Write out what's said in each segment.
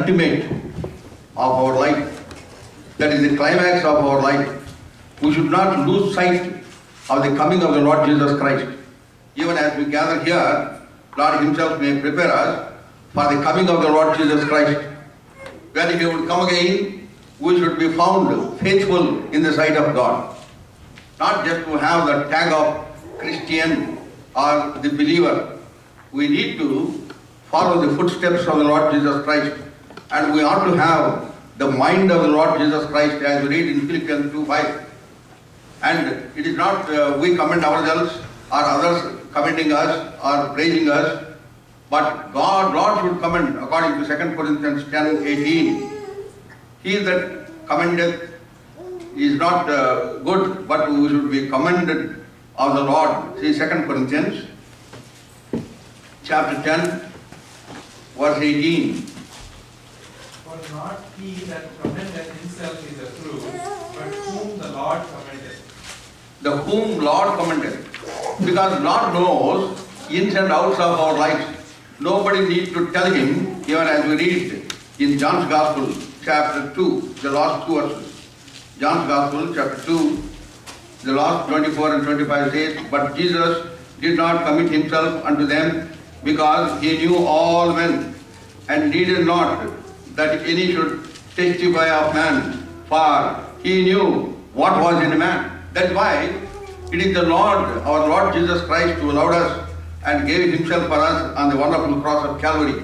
ultimate of our life. That is the climax of our life. We should not lose sight of the coming of the Lord Jesus Christ. Even as we gather here, Lord Himself may prepare us for the coming of the Lord Jesus Christ. When He would come again, we should be found faithful in the sight of God. Not just to have the tag of Christian or the believer. We need to follow the footsteps of the Lord Jesus Christ. And we ought to have the mind of the Lord Jesus Christ, as we read in Philippians 2:5. And it is not we commend ourselves or others commending us or praising us, but Lord should commend according to 2 Corinthians 10:18. He that commendeth is not good, but we should be commended of the Lord. See 2 Corinthians chapter 10, verse 18. For not he that commendeth himself is approved, but whom the Lord commendeth. The whom Lord commendeth. Because Lord knows ins and outs of our lives. Nobody needs to tell Him, even as we read in John's Gospel, chapter 2, the last two verses. John's Gospel, chapter 2, the last 24 and 25 says, But Jesus did not commit Himself unto them, because He knew all men, and needed not that any should testify of man, for He knew what was in a man. That's why it is the Lord, our Lord Jesus Christ, who loved us and gave Himself for us on the wonderful cross of Calvary.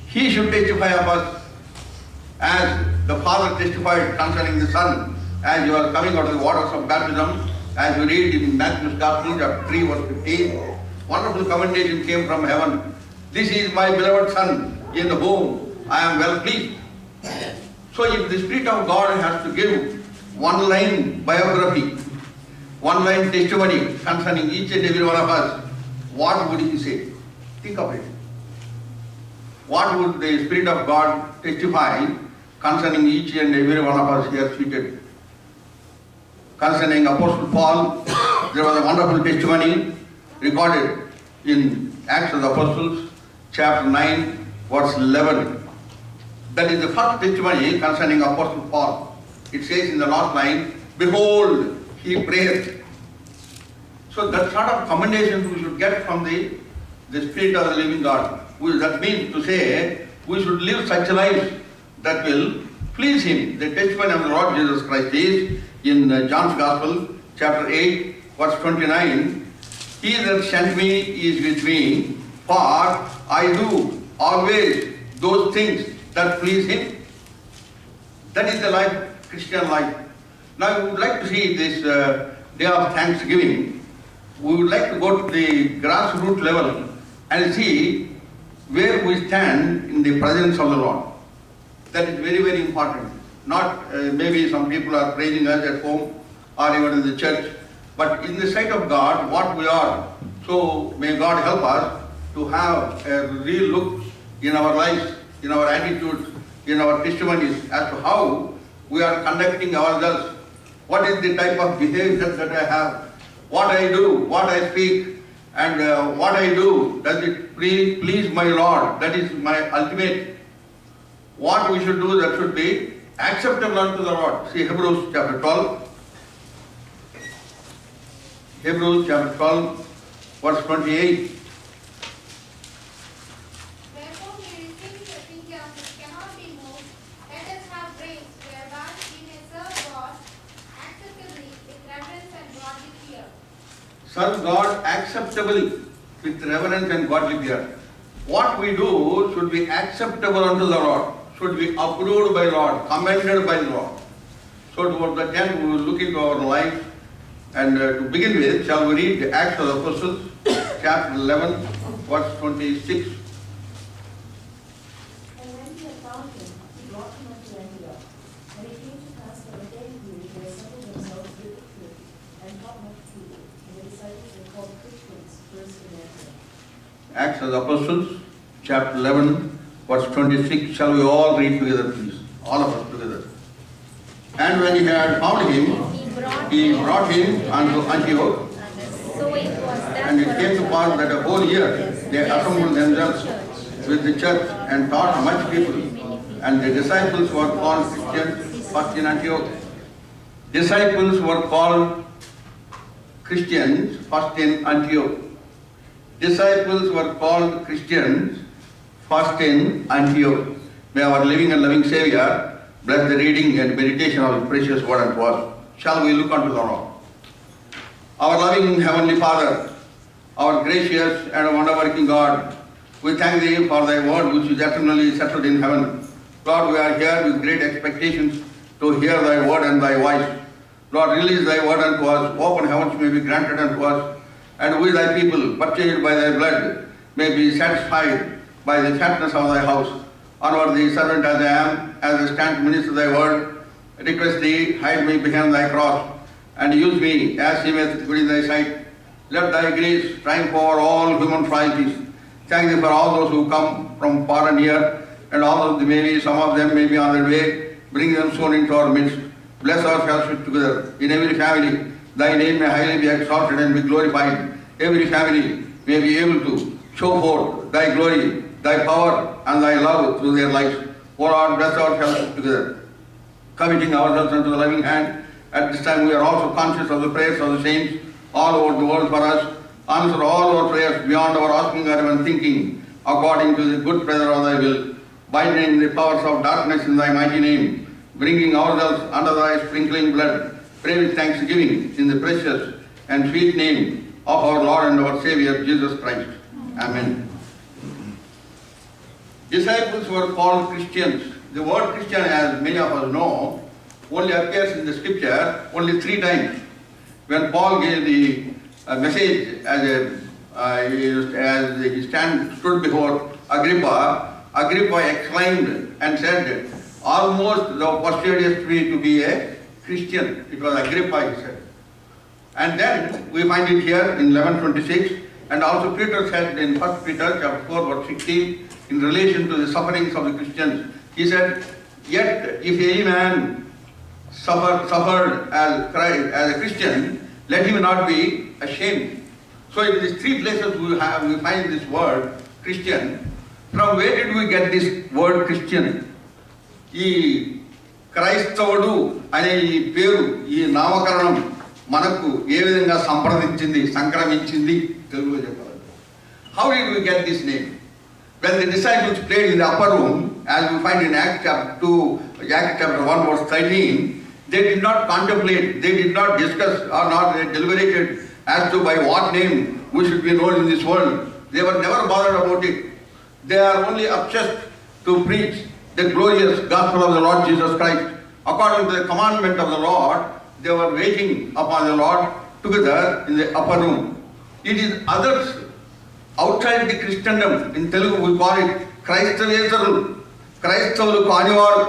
He should testify of us, as the Father testified concerning the Son, as you are coming out of the waters of baptism, as we read in Matthew's Gospel, chapter 3, verse 15. Wonderful commendation came from heaven. This is my beloved Son, in whom I am well pleased. So if the Spirit of God has to give one-line biography, one-line testimony concerning each and every one of us, what would He say? Think of it. What would the Spirit of God testify concerning each and every one of us here seated? Concerning Apostle Paul, there was a wonderful testimony recorded in Acts of the Apostles, chapter 9, verse 11. That is the first testimony concerning Apostle Paul. It says in the last line, Behold, he prayeth. So that sort of commendation we should get from the Spirit of the living God. That means to say, we should live such a life that will please Him. The testimony of the Lord Jesus Christ is in John's Gospel, chapter 8, verse 29, He that sent me is with me, for I do always those things that please Him. That is the life, Christian life. Now we would like to see this day of Thanksgiving. We would like to go to the grassroots level and see where we stand in the presence of the Lord. That is very, very important. Not maybe some people are praising us at home or even in the church, but in the sight of God, what we are. So may God help us to have a real look in our lives, in our attitudes, in our testimonies as to how we are conducting ourselves. What is the type of behavior that I have? What I do, what I speak, and what I do, does it please my Lord? That is my ultimate. What we should do, that should be acceptable unto the Lord. See Hebrews chapter 12. Hebrews chapter 12, verse 28. Therefore we receive the kingdom which cannot be moved. Let us have grace whereby we may serve God acceptably with reverence and godly fear. Serve God acceptably with reverence and godly fear. What we do should be acceptable unto the Lord, should be approved by Lord, commended by Lord. So towards that end we will look into our life, and to begin with, shall we read the Acts of the Apostles, chapter 11, verse 26. And when he had found him, he brought him unto Antioch. And it came to pass that on every day they assembled themselves with the truth, and taught much people. And the disciples were called Christians first in Antioch. Acts of the Apostles, chapter 11, verse 26. Shall we all read together, please? All of us together. And when he had found him, he brought him unto Antioch. So it was And it came to pass that a whole year they assembled themselves with the church and taught much people. and the disciples were called Christians first in Antioch. Disciples were called Christians first in Antioch. Disciples were called Christians first in Antioch. May our living and loving Savior bless the reading and meditation of His precious word unto us. Shall we look unto the Lord? Our loving Heavenly Father, our gracious and wonder-working God, we thank Thee for Thy word which is eternally settled in heaven. Lord, we are here with great expectations to hear Thy word and Thy voice. Lord, release Thy word unto us, open heavens may be granted unto us, and we Thy people, purchased by Thy blood, may be satisfied by the fatness of Thy house. Unworthy servant as I am, as I stand to minister Thy word, I request Thee, hide me behind Thy cross, and use me as seemeth good in Thy sight. Let Thy grace triumph over all human frailties. Thank Thee for all those who come from far and near, and all those maybe some of them may be on their way. Bring them soon into our midst. Bless our fellowship together. In every family, Thy name may highly be exalted and be glorified. Every family may be able to show forth Thy glory, Thy power, and Thy love through their lives. O Lord, bless our fellowship together. Committing ourselves into the loving hand, at this time we are also conscious of the prayers of the saints all over the world for us. Answer all our prayers beyond our asking or even thinking, according to the good pleasure of Thy will, binding the powers of darkness in Thy mighty name, bringing ourselves under Thy sprinkling blood, pray with thanksgiving in the precious and sweet name of our Lord and our Savior, Jesus Christ. Amen. Disciples were called Christians. The word Christian, as many of us know, only appears in the scripture only 3 times. When Paul gave the message as he stood before Agrippa, Agrippa exclaimed and said, almost thou persuadest me to be a Christian. It was Agrippa, he said. And then we find it here in 11:26, and also Peter said in 1 Peter chapter 4 verse 16, in relation to the sufferings of the Christians, he said, yet if any man suffered as a Christian, let him not be ashamed. So in these 3 places we find this word Christian. From where did we get this word Christian? ఈ క్రైస్తవుడు అనే ఈ పేరు, ఈ నామకరణం మనకు ఏ విధంగా సంక్రమించింది తెలుగులో చెప్పాలంటే. How did we get this name? When the disciples prayed in the upper room, as we find in Acts chapter 1 verse 13, they did not contemplate, they did not discuss or not deliberated as to by what name we should be known in this world. They were never bothered about it. They are only obsessed to preach the glorious gospel of the Lord Jesus Christ. According to the commandment of the Lord, they were waiting upon the Lord together in the upper room. It is others outside the Christendom, in Telugu we call it Christavesaru, Christavalu Kanivaru.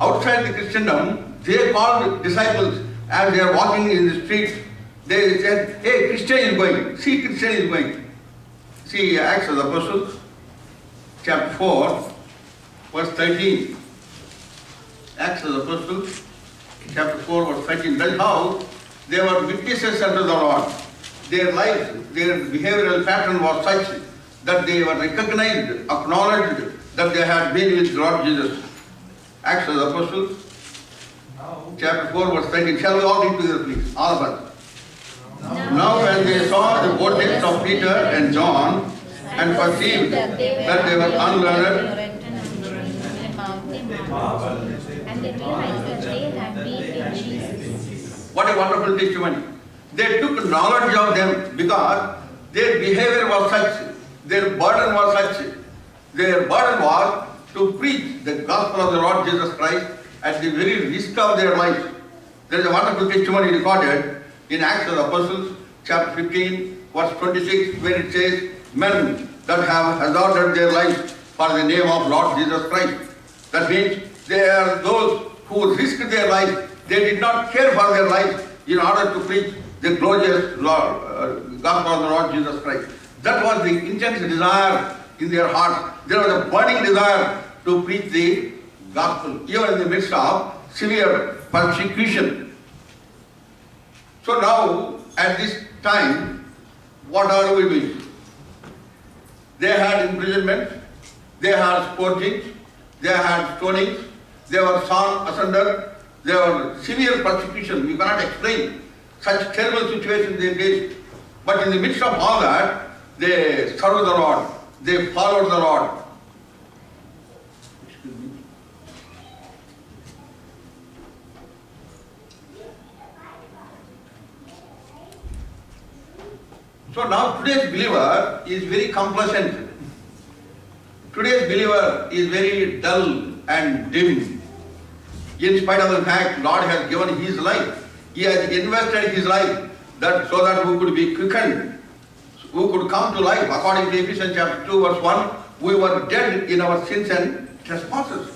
Outside the Christendom, they called disciples as they are walking in the streets. They said, hey, Christian is going, see, Christian is going. See Acts of the Apostles, chapter 4, verse 13. Acts of the Apostles, chapter 4, verse 13. That's how they were witnesses unto the Lord. Their lives, their behavioral pattern was such that they were recognized, acknowledged that they had been with Lord Jesus. Acts of the Apostles, chapter 4, verse 13. Shall we all read together, please? All of us. Now when they saw the boldness of Peter and John and perceived that they were unlearned, and they realized that they had been with Jesus. What a wonderful testimony. They took knowledge of them because their behavior was such, their burden was such. Their burden was to preach the gospel of the Lord Jesus Christ at the very risk of their lives. There is a wonderful testimony recorded in Acts of the Apostles, chapter 15, verse 26, where it says, men that have hazarded their lives for the name of Lord Jesus Christ. That means they are those who risked their life. They did not care for their life in order to preach the glorious gospel of the Lord Jesus Christ. That was the intense desire in their hearts. There was a burning desire to preach the gospel, even in the midst of severe persecution. So now, at this time, what are we doing? They had imprisonment, they had scourgings, they had stonings, they were sawn asunder, there were severe persecution. We cannot explain such terrible situations they faced. But in the midst of all that, they served the Lord, they followed the Lord. Excuse me. So now today's believer is very complacent. Today's believer is very dull and dim. In spite of the fact Lord has given his life, he has invested his life so that we could be quickened, we could come to life. According to Ephesians chapter 2 verse 1, we were dead in our sins and trespasses.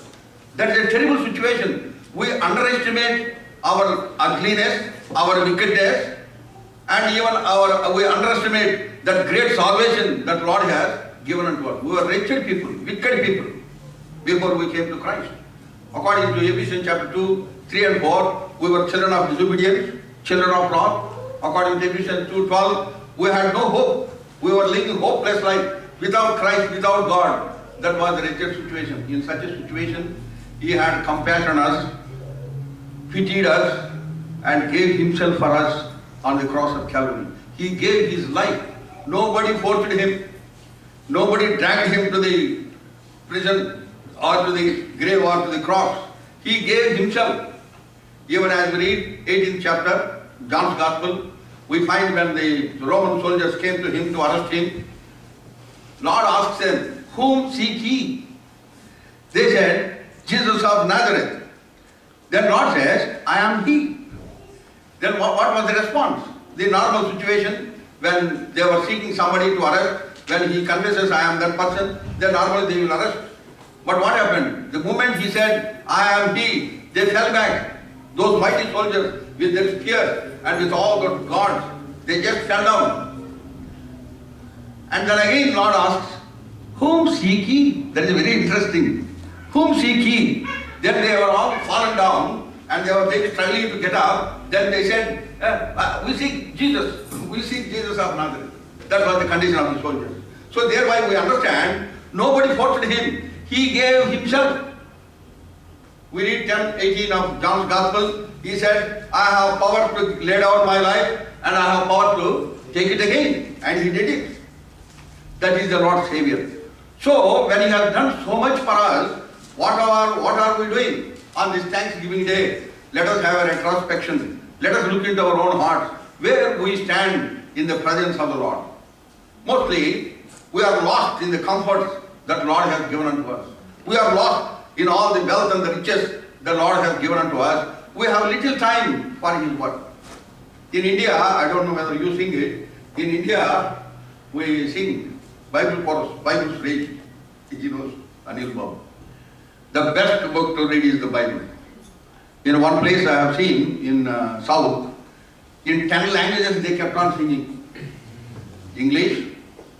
That is a terrible situation. We underestimate our ugliness, our wickedness, and even we underestimate that great salvation that Lord has given unto us. We were wretched people, wicked people, before we came to Christ. According to Ephesians chapter 2, 3 and 4, we were children of disobedience, children of wrath. According to Ephesians 2:12, we had no hope. We were living hopeless life, without Christ, without God. That was the wretched situation. In such a situation, he had compassion on us, pitied us, and gave himself for us on the cross of Calvary. He gave his life. Nobody forced him. Nobody dragged him to the prison or to the grave or to the cross. He gave himself. Even as we read 18th chapter, John's Gospel, we find when the Roman soldiers came to him to arrest him, Lord asked them, "Whom seek ye?" They said, "Jesus of Nazareth." Then Lord says, "I am he." Then what was the response? The normal situation when they were seeking somebody to arrest, when he confesses, "I am that person," then normally they will arrest. But what happened? The moment he said, "I am he," they fell back. Those mighty soldiers with their spears and with all the gods, they just fell down. And then again Lord asks, "Whom seek ye?" That is very interesting. "Whom seek ye?" Then they were all fallen down and they were struggling to get up. Then they said, "We seek Jesus. We seek Jesus of Nazareth." That was the condition of the soldiers. So thereby we understand, nobody forced him. He gave himself. We read 10:18 of John's Gospel. He said, "I have power to lay down my life and I have power to take it again." And he did it. That is the Lord's Savior. So when he has done so much for us, what are we doing on this Thanksgiving Day? Let us have a retrospection. Let us look into our own hearts. Where we stand in the presence of the Lord. Mostly, we are lost in the comforts that Lord has given unto us. We are lost in all the wealth and the riches the Lord has given unto us. We have little time for his work. In India, I don't know whether you sing it, in India, we sing Bible chorus, Bible phrase, he knows, Anil Babu. The best book to read is the Bible. In one place I have seen, in South, in 10 languages they kept on singing. English,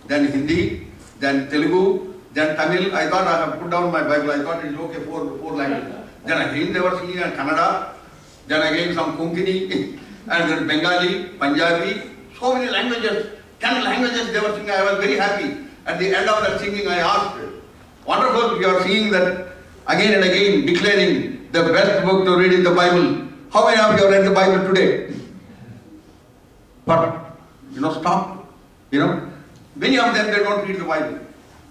then Hindi, then Telugu, then Tamil. I thought I have put down my Bible, I thought it is okay, four languages. Then again they were singing in Kannada, then again some Konkani, and then Bengali, Punjabi, so many languages, 10 languages they were singing. I was very happy. At the end of that singing I asked, "Wonderful, you are singing that again and again, declaring the best book to read in the Bible. How many of you have read the Bible today?" But, stop. Many of them, they don't read the Bible.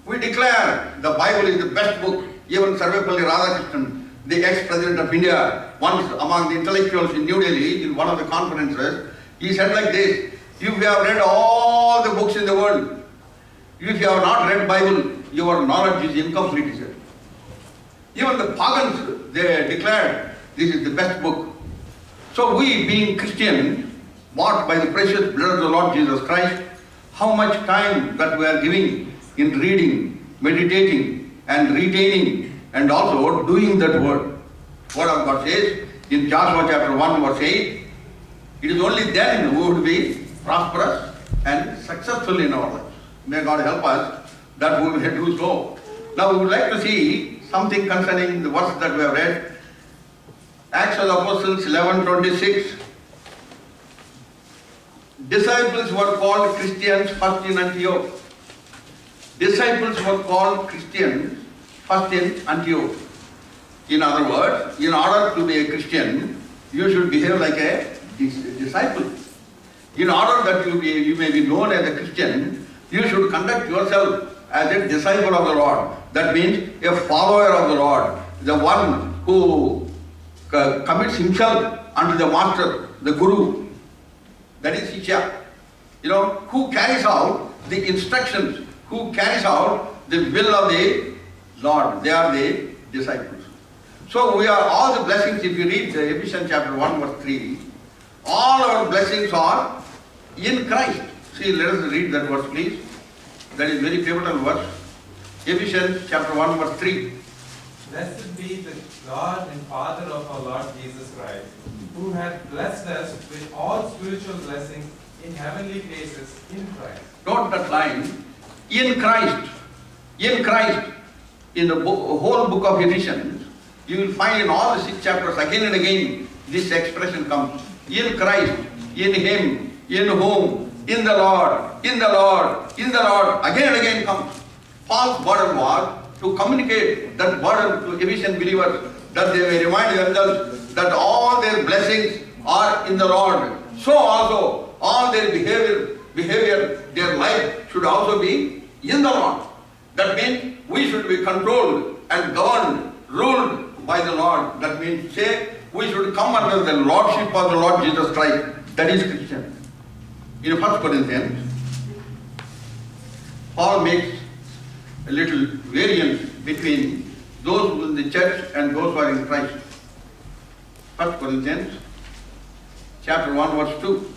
We declare the Bible is the best book. Even Sarvepalli Radhakrishnan, the ex-president of India, once among the intellectuals in New Delhi, in one of the conferences, he said like this, "If you have read all the books in the world, if you have not read Bible, your knowledge is incomplete," he said. Even the pagans, they declared this is the best book. So we, being Christians, bought by the precious blood of the Lord Jesus Christ, how much time that we are giving in reading, meditating, and retaining, and also doing that word. Word of God says in Joshua chapter 1 verse 8, it is only then we would be prosperous and successful in our lives. May God help us that we will do so. Now we would like to see something concerning the verse that we have read. Acts of the Apostles 11:26. Disciples were called Christians first in Antioch. Disciples were called Christians first in Antioch. In other words, in order to be a Christian, you should behave like a disciple. In order that you may be known as a Christian, you should conduct yourself as a disciple of the Lord. That means a follower of the Lord, the one who commits himself unto the master, the Guru. That is Shishya. Who carries out the instructions, who carries out the will of the Lord. They are the disciples. So we are all the blessings, if you read the Ephesians chapter 1 verse 3, all our blessings are in Christ. See, let us read that verse please. That is very pivotal verse. Ephesians chapter 1 verse 3. Blessed be the God and Father of our Lord Jesus Christ, who hath blessed us with all spiritual blessings in heavenly places in Christ. Note that line, in Christ. In Christ. In the whole book of Ephesians, you will find in all the 6 chapters again and again this expression comes. In Christ, in Him, in whom, in the Lord, in the Lord, in the Lord, again and again comes. Paul's burden was to communicate that burden to Ephesian believers, that they may remind themselves that all their blessings are in the Lord. So also, all their behavior, their life should also be in the Lord. That means we should be controlled and governed, ruled by the Lord. That means we should come under the Lordship of the Lord Jesus Christ. That is Christian. In 1 Corinthians, Paul makes a little variance between those who are in the church and those who are in Christ. 1 Corinthians chapter 1 verse 2.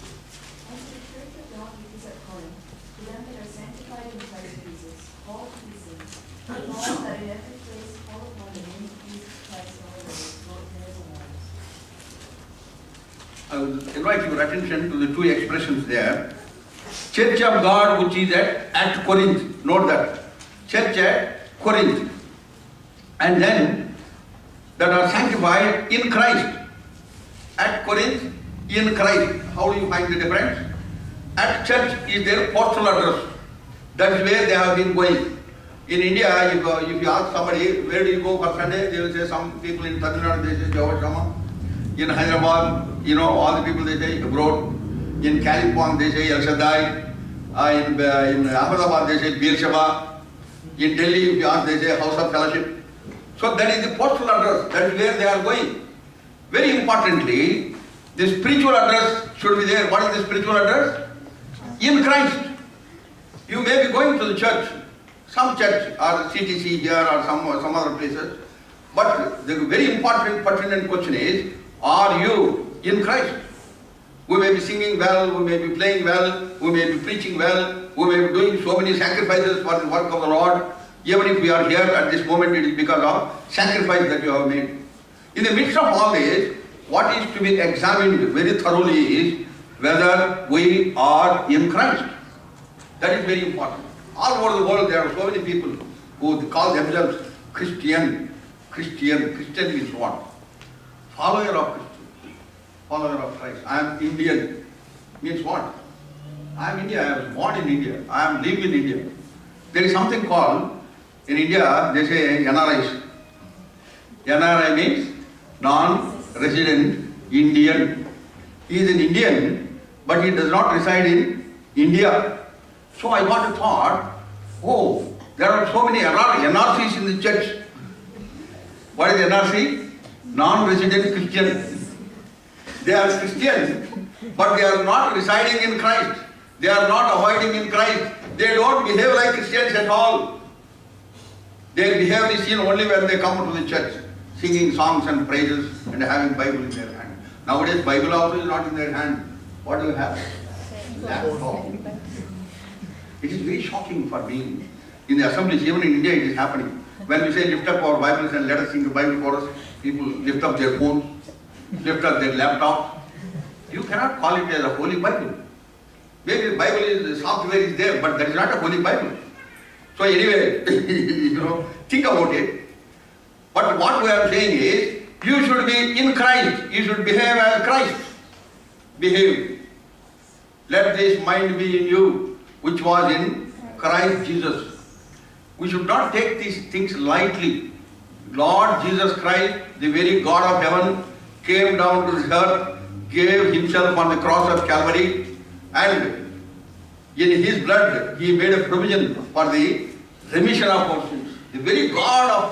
As the church of God which is at Corinth, to them that are sanctified in Christ Jesus, called to be saints, resolve that in every place call upon the name of Jesus Christ our Lord, both theirs and ours. I will invite your attention to the two expressions there. Church of God which is at Corinth. Note that. Church at Corinth. And then that are sanctified in Christ. At Corinth, in Christ. How do you find the difference? At church is their postal address. That is where they have been going. In India, if you ask somebody, where do you go for Sunday? They will say, some people in Tamil Nadu, they say Java Shama. In Hyderabad, all the people they say abroad. In Kalimpong, they say El Shaddai. In Ahmedabad, they say Bir Shaba. In Delhi, if you ask, they say House of Fellowship. So that is the postal address. That is where they are going. Very importantly, the spiritual address should be there. What is the spiritual address? In Christ. You may be going to the church, some church or CTC here or some other places, but the very important pertinent question is, are you in Christ? We may be singing well, we may be playing well, we may be preaching well, we may be doing so many sacrifices for the work of the Lord. Even if we are here at this moment, it is because of sacrifice that you have made. In the midst of all this, what is to be examined very thoroughly is whether we are in Christ. That is very important. All over the world, there are so many people who call themselves Christian. Christian means what? Follower of Christ. Follower of Christ. I am Indian. Means what? I am India. I was born in India. I am living in India. There is something called, in India, they say NRIs. NRI means non-resident Indian. He is an Indian, but he does not reside in India. So I got a thought, oh, there are so many NRCs in the church. What is NRC? Non-resident Christian. They are Christian, but they are not residing in Christ. They are not abiding in Christ. They don't behave like Christians at all. Their behavior is seen only when they come to the church, singing songs and praises and having Bible in their hand. Nowadays, Bible also is not in their hand. What do you have? Laptop. It is very shocking for me. In the assemblies, even in India, it is happening. When we say lift up our Bibles and let us sing the Bible for us, people lift up their phones, lift up their laptop. You cannot call it as a holy Bible. Maybe the Bible is, the software is there, but that is not a holy Bible. So anyway, think about it. But what we are saying is, you should be in Christ. You should behave as Christ. Behave. Let this mind be in you, which was in Christ Jesus. We should not take these things lightly. Lord Jesus Christ, the very God of heaven, came down to this earth, gave himself on the cross of Calvary, and in his blood he made a provision for the remission of our sins. The very God of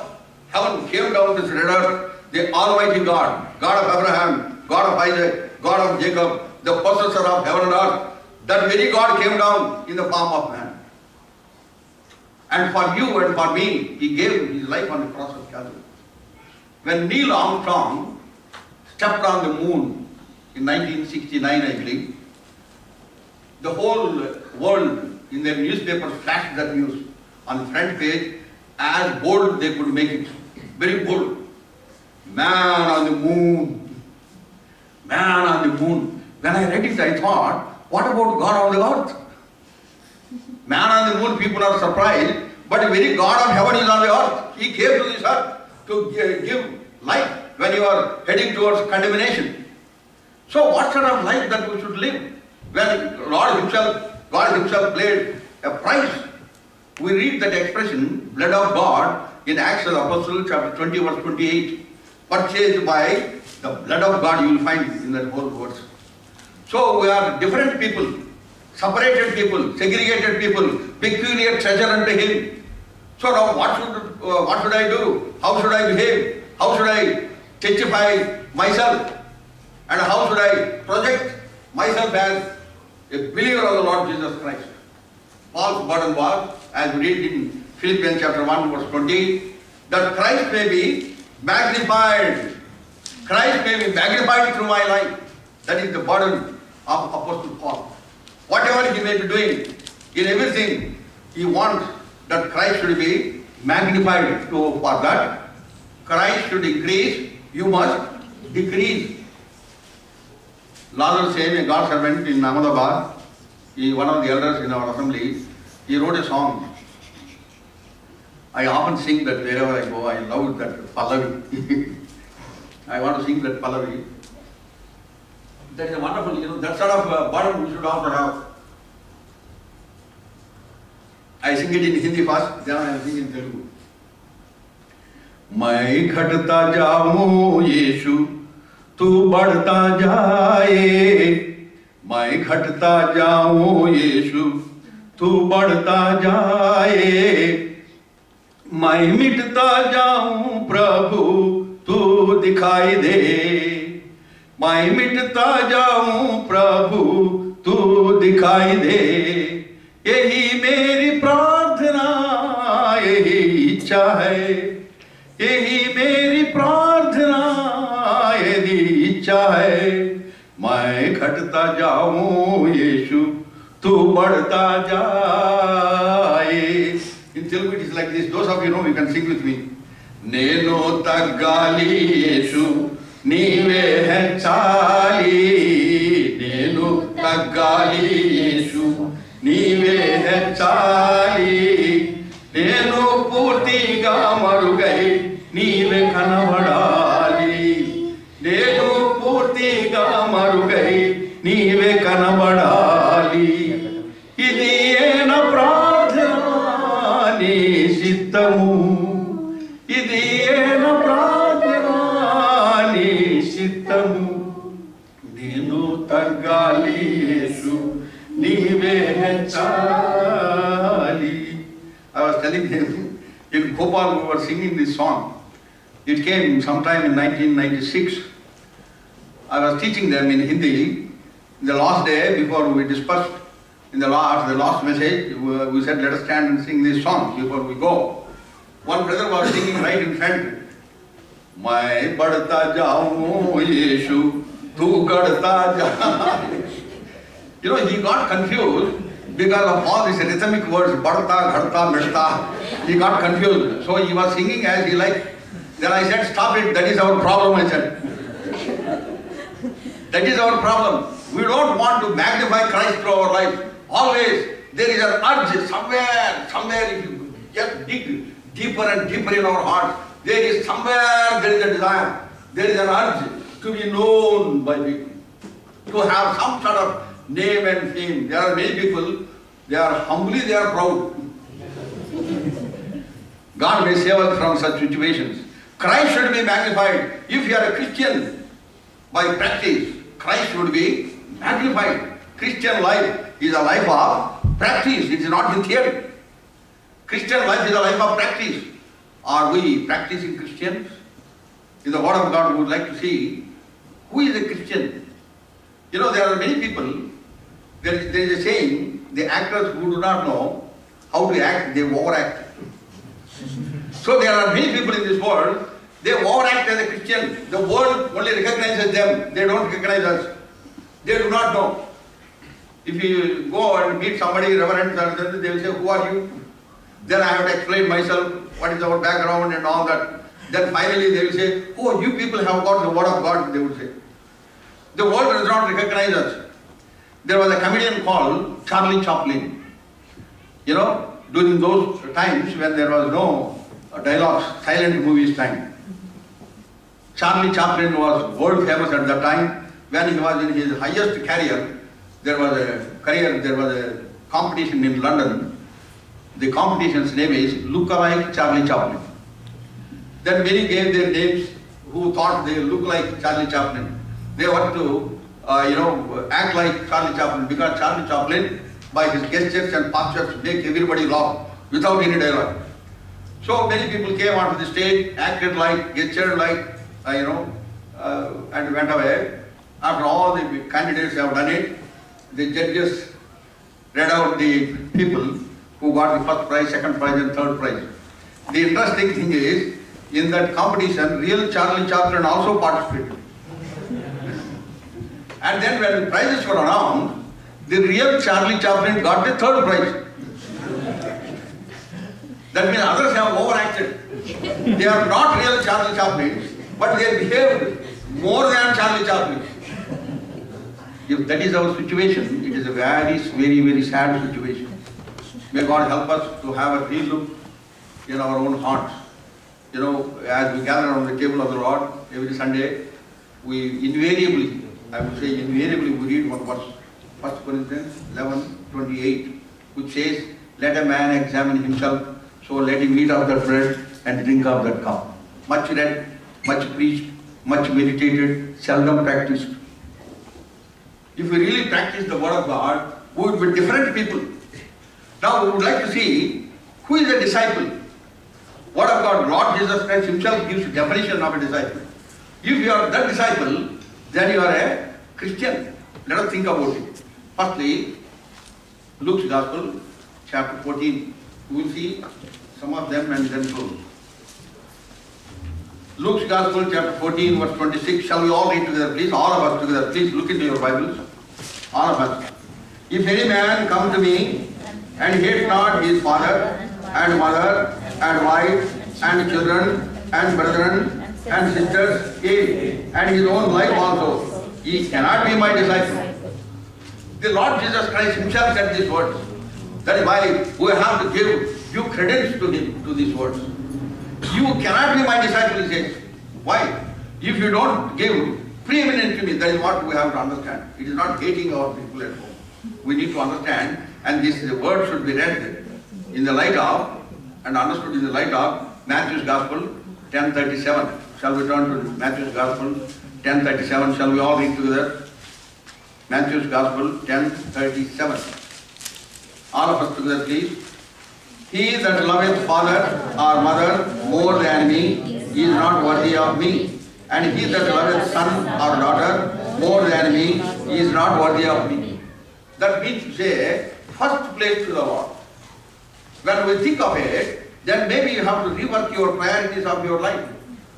heaven came down to this earth, the Almighty God, God of Abraham, God of Isaac, God of Jacob, the possessor of heaven and earth. That very God came down in the form of man. And for you and for me, he gave his life on the cross of Calvary. When Neil Armstrong stepped on the moon in 1969, I believe, the whole world in their newspapers flashed that news on the front page, as bold they could make it. Very bold. Man on the moon. Man on the moon. When I read it, I thought, what about God on the earth? Man on the moon, people are surprised, but the very God of heaven is on the earth. He came to this earth to give life when you are heading towards condemnation. So what sort of life that we should live? When God himself paid a price. We read that expression, blood of God, in Acts of the Apostles, chapter 20, verse 28. Purchased by the blood of God, you will find in that whole verse. So we are different people, separated people, segregated people, peculiar treasure unto him. So now what should I do? How should I behave? How should I testify myself? And how should I project myself as a believer of the Lord Jesus Christ? Paul's burden was, as we read in Philippians chapter 1 verse 20, that Christ may be magnified. Christ may be magnified through my life. That is the burden of Apostle Paul. Whatever he may be doing, in everything, he wants that Christ should be magnified. So for that, Christ should increase, you must decrease. Lazarus Sen, a God servant in Ahmedabad, one of the elders in our assembly, he wrote a song. I often sing that wherever I go. I love that Pallavi. I want to sing that Pallavi. That is a wonderful, that sort of burden we should also have. I sing it in Hindi first, then I sing in Telugu. मैं घटता जाऊं यीशु तू बढ़ता जाए, मैं घटता जाऊं यीशु तू बढ़ता जाए, मैं मिटता जाऊं प्रभु तू दिखाई दे, मैं मिटता जाऊं प्रभु तू दिखाई दे, यही मेरी प्रार्थना यही इच्छा है, यही मेरी प्रार्थना यही इच्छा है, मैं घटता जाऊं यीशु तू बढ़ता जाए. In Telugu it is like this. Those of you know, you can sing with me. నేను తగ్గాలి యేసు నీవే హెచ్చాలి, నేను తగ్గాలి యేసు నీవే హెచ్చాలి, నేను పూర్తిగా మరుగై నీవే కనబడాలి, నేను పూర్తిగా మరుగై నీవే కనబడాలి, ఇది ఏన ప్రార్థన నీ చిత్తము, ఇది ఏన ప్రార్థన నీ చిత్తము, నేను తగ్గాలి యేసు నీవే హెచ్చాలి. I was telling him, in Bhopal we were singing this song. It came sometime in 1996. I was teaching them in Hindi. The last day before we dispersed, in the last message, we said let us stand and sing this song before we go. One brother was singing right in front. मैं बढ़ता जाऊं यीशु तू गढ़ता जा. He got confused because of all these rhythmic words, बढ़ता, घड़ता, मिटता. He got confused. So he was singing as he liked. Then I said, stop it, that is our problem, I said. That is our problem. We don't want to magnify Christ through our life. Always there is an urge somewhere, if you just dig deeper and deeper in our hearts, there is somewhere there is a desire, there is an urge to be known by people, to have some sort of name and fame. There are many people, they are humbly, they are proud. God may save us from such situations. Christ should be magnified. If you are a Christian by practice, Christ should be magnified. Christian life is a life of practice. It is not in theory. Christian life is a life of practice. Are we practicing Christians? In the Word of God, we would like to see who is a Christian. You know, there are many people, there is a saying, the actors who do not know how to act, they overact. So there are many people in this world, they overact as a Christian. The world only recognizes them, they don't recognize us. They do not know. If you go and meet somebody, reverend, they will say, who are you? Then I have to explain myself, what is our background and all that. Then finally they will say, oh, you people have got the Word of God, they would say. The world does not recognize us. There was a comedian called Charlie Chaplin. You know, during those times when there was no dialogues, silent movies time. Charlie Chaplin was world famous at that time. When he was in his highest career, there was a competition in London. The competition's name is Lookalike Charlie Chaplin. Then many gave their names who thought they look like Charlie Chaplin. They want to, act like Charlie Chaplin, because Charlie Chaplin, by his gestures and postures, make everybody laugh without any dialogue. So many people came onto the stage, acted like, gestured like, and went away. After all the candidates have done it, the judges read out the people who got the first prize, second prize and third prize. The interesting thing is, in that competition, real Charlie Chaplin also participated. And then when the prizes were announced, the real Charlie Chaplin got the third prize. That means others have overacted. They are not real Charlie Chaplins, but they behave more than Charlie Chaplin. If that is our situation, it is a very, very, very sad situation. May God help us to have a re-look in our own hearts. You know, as we gather around the table of the Lord every Sunday, we invariably, I would say invariably, we read one verse, 1 Corinthians 11:28, which says, let a man examine himself, so let him eat of that bread and drink of that cup. Much read, much preached, much meditated, seldom practiced. If we really practice the Word of God, we would be different people. Now we would like to see who is a disciple. Word of God, Lord Jesus Christ Himself gives a definition of a disciple. If you are that disciple, then you are a Christian. Let us think about it. Firstly, Luke's Gospel, chapter 14. We will see some of them and then close. Luke's Gospel, chapter 14, verse 26. Shall we all read together, please? All of us together. Please look into your Bibles. All of us. If any man come to me and hate not his father and mother and wife and children and brethren and sisters, yea, and his own life also, he cannot be my disciple. The Lord Jesus Christ Himself said these words. That is why we have to give due credence to Him, to these words. You cannot be my disciple, He says. Why? If you don't give preeminence to me, that is what we have to understand. It is not hating our people at home. We need to understand, and this word should be read in the light of, and understood in the light of Matthew's Gospel 10:37. Shall we turn to Matthew's Gospel 10:37? Shall we all read together? Matthew's Gospel 10:37. All of us together, please. He that loveth father or mother more than me is not worthy of me. And he that loveth son or daughter more than me is not worthy of me. That means to say, first place to the Lord. When we think of it, then maybe you have to rework your priorities of your life.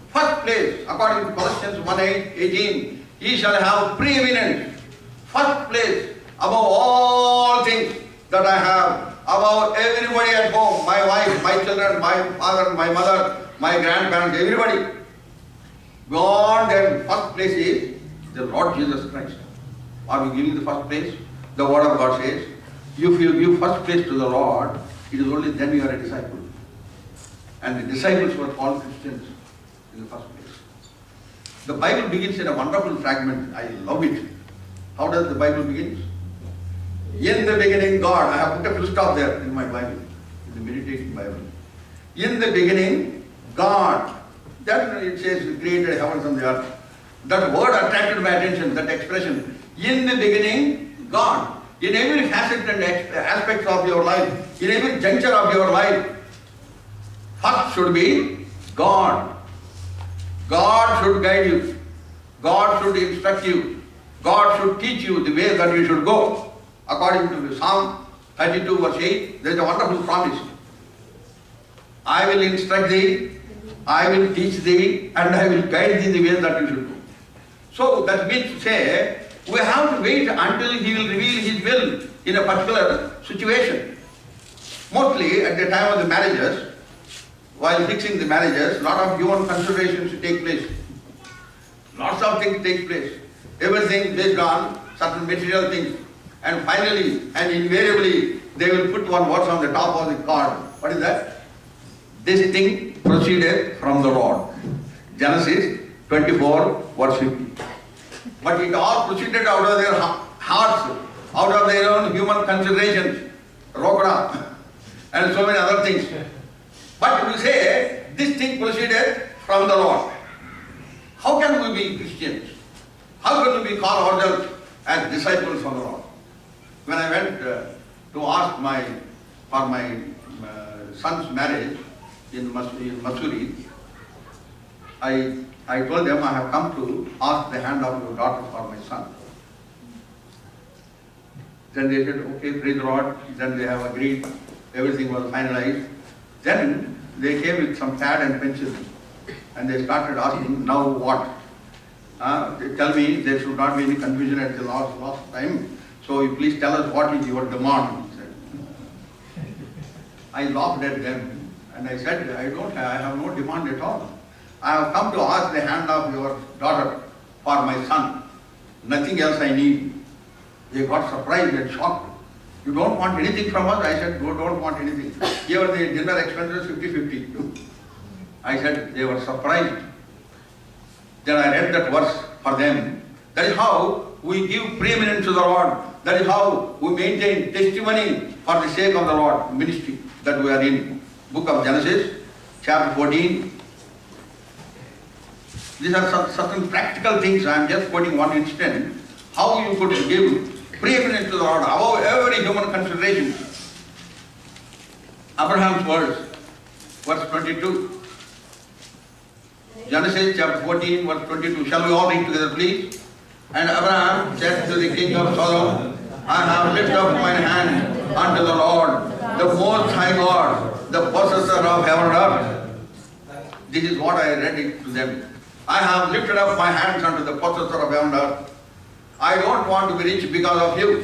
First place, according to Colossians 1:18, he shall have preeminence. First place above all things that I have, above everybody at home, my wife, my children, my father, my mother, my grandparents, everybody. Beyond them, first place is the Lord Jesus Christ. Are we giving the first place? The Word of God says, if you give first place to the Lord, it is only then you are a disciple. And the disciples were called Christians in the first place. The Bible begins in a wonderful fragment. I love it. How does the Bible begin? In the beginning, God. I have put a full stop there in my Bible, in the Meditation Bible. In the beginning, God Then it says he created heavens and the earth. That word attracted my attention, that expression. In the beginning, God. In every facet and aspect of your life, in every juncture of your life, first should be God. God should guide you. God should instruct you. God should teach you the way that you should go. According to Psalm 32 verse 8, there is a wonderful promise. I will instruct thee, I will teach thee, and I will guide thee the way that you should go. So that means to say, we have to wait until He will reveal His will in a particular situation. Mostly at the time of the marriages, while fixing the marriages, lot of human considerations take place. Lots of things take place. Everything based on certain material things. And finally and invariably, they will put one verse on the top of the card. What is that? This thing proceeded from the Lord. Genesis 24 verse 50. But it all proceeded out of their hearts, out of their own human considerations, Rokra, and so many other things. But we say, this thing proceeded from the Lord. How can we be Christians? How can we call ourselves as disciples of the Lord? When I went to ask for my son's marriage in Masuri, I told them I have come to ask the hand of your daughter for my son. Then they said, okay, praise the Lord. Then they have agreed. Everything was finalized. Then they came with some pad and pencil and they started asking, now what? They tell me there should not be any confusion at the last time. So you please tell us what is your demand. He said. I laughed at them and I said, I have no demand at all. I have come to ask the hand of your daughter for my son. Nothing else I need. They got surprised and shocked. You don't want anything from us? I said, no, don't want anything. Here the dinner expenses 50-50. I said, they were surprised. Then I read that verse for them. That is how we give preeminence to the Lord. That is how we maintain testimony for the sake of the Lord, ministry that we are in. Book of Genesis, chapter 14. These are certain practical things. I am just quoting one instance. How you could give preeminence to the Lord above every human consideration. Abraham's words, verse 22. Genesis chapter 14, verse 22. Shall we all read together, please? And Abraham said to the king of Sodom, I have lifted up my hand unto the Lord, the Most High God, the possessor of heaven and earth. This is what I read it to them. I have lifted up my hands unto the possessor of heaven and earth. I don't want to be rich because of you.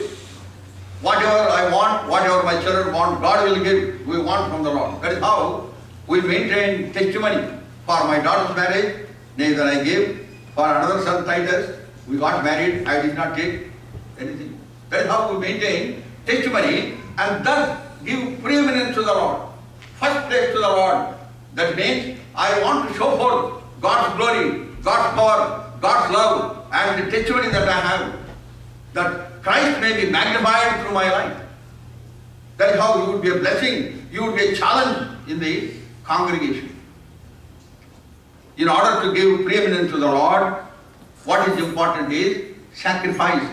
Whatever I want, whatever my children want, God will give. We want from the Lord. That is how we maintain testimony. For my daughter's marriage, neither I gave. For another son, Titus, we got married, I did not take anything. That is how we maintain testimony and thus give preeminence to the Lord. First place to the Lord. That means I want to show forth God's glory, God's power, God's love, and the testimony that I have, that Christ may be magnified through my life. That is how you would be a blessing, you would be a challenge in the congregation. In order to give preeminence to the Lord, what is important is sacrifice.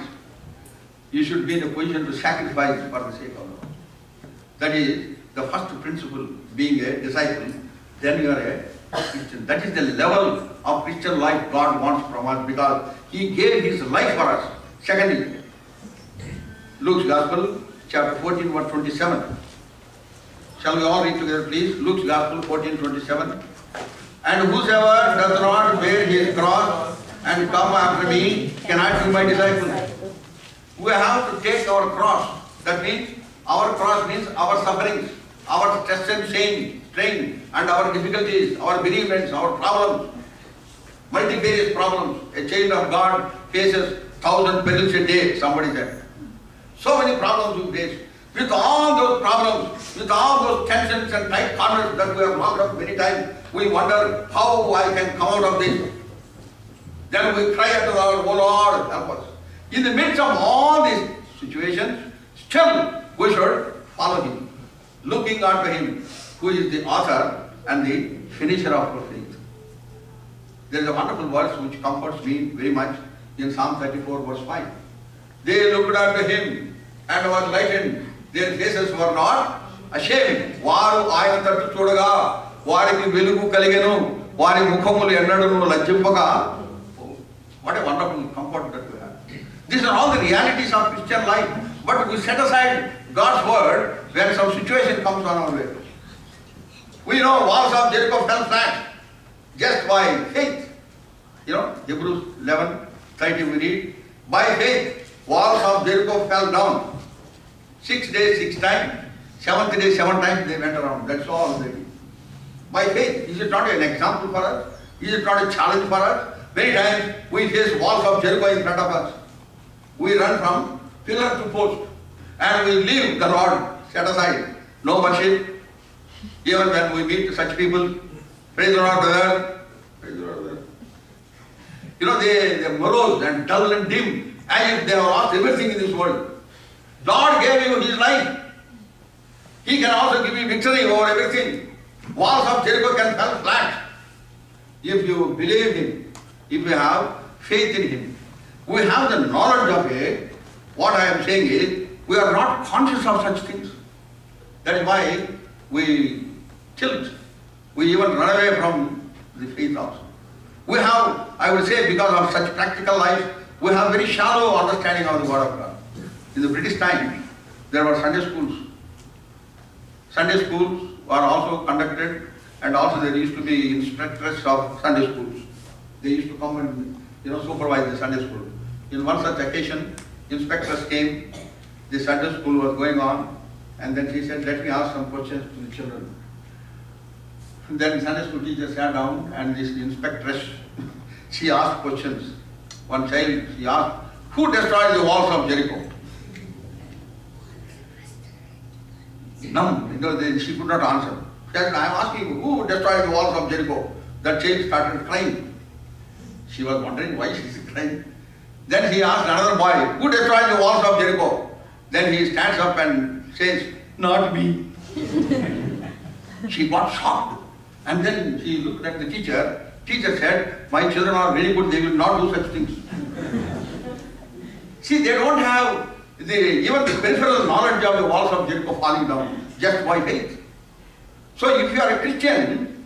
You should be in a position to sacrifice for the sake of the Lord. That is the first principle, being a disciple, then you are a Christian. That is the level of Christian life God wants from us because He gave His life for us. Secondly, Luke's Gospel, chapter 14, verse 27. Shall we all read together, please? Luke's Gospel, 14, 27. And whosoever does not bear his cross and come after me cannot be my disciple. We have to take our cross. That means our cross means our sufferings, our stress and strain, and our difficulties, our bereavements, our problems, multifarious problems. A child of God faces 1,000 perils a day, somebody said. So many problems we face. With all those problems, with all those tensions and tight corners that we have walked up many times, we wonder how I can come out of this. Then we cry unto the Lord, oh Lord, help us. In the midst of all these situations, still we should follow Him, looking unto Him, who is the author and the finisher of our faith. There is a wonderful verse which comforts me very much in Psalm 34 verse 5. They looked unto him and were lightened. Their faces were not ashamed. Varu ayana tattu chudaga variki velugu kaligenu vari mukhamulu ennadunu lajjimbaga. What a wonderful comfort that we have. These are all the realities of Christian life. But we set aside God's word when some situation comes on our way. We know walls of Jericho fell flat just by faith. You know, Hebrews 11:30 we read, by faith walls of Jericho fell down. 6 days, 6 times. 7th day, 7 times they went around. That's all they did. By faith. Is it not an example for us? Is it not a challenge for us? Many times we face walls of Jericho in front of us. We run from pillar to post and we leave the Lord set aside. No worship. Even when we meet such people, praise the Lord, brother. Praise the Lord, brother. You know, they morose and dull and dim, as if they have lost everything in this world. Lord gave you His life. He can also give you victory over everything. Walls of Jericho can fall flat if you believe Him, if you have faith in Him. We have the knowledge of it. What I am saying is, we are not conscious of such things. That is why we tilt. We even run away from the faith also. We have, I would say, because of such practical life, we have very shallow understanding of the Word of God. In the British time, there were Sunday schools. Sunday schools were also conducted, and also there used to be instructors of Sunday schools. They used to come and supervise the Sunday school. In one such occasion, inspectors came, the Sunday school was going on, and then she said, let me ask some questions to the children. And then Sunday school teacher sat down, and this inspectress, she asked questions. One child, she asked, who destroyed the walls of Jericho? No, she could not answer. She said, I am asking you, who destroyed the walls of Jericho? That child started crying. She was wondering why she is crying. Then he asked another boy, who destroyed the walls of Jericho? Then he stands up and says, not me. She got shocked. And then she looked at the teacher. Teacher said, my children are very good, they will not do such things. See, they don't have even the peripheral knowledge of the walls of Jericho falling down, just by faith. So if you are a Christian,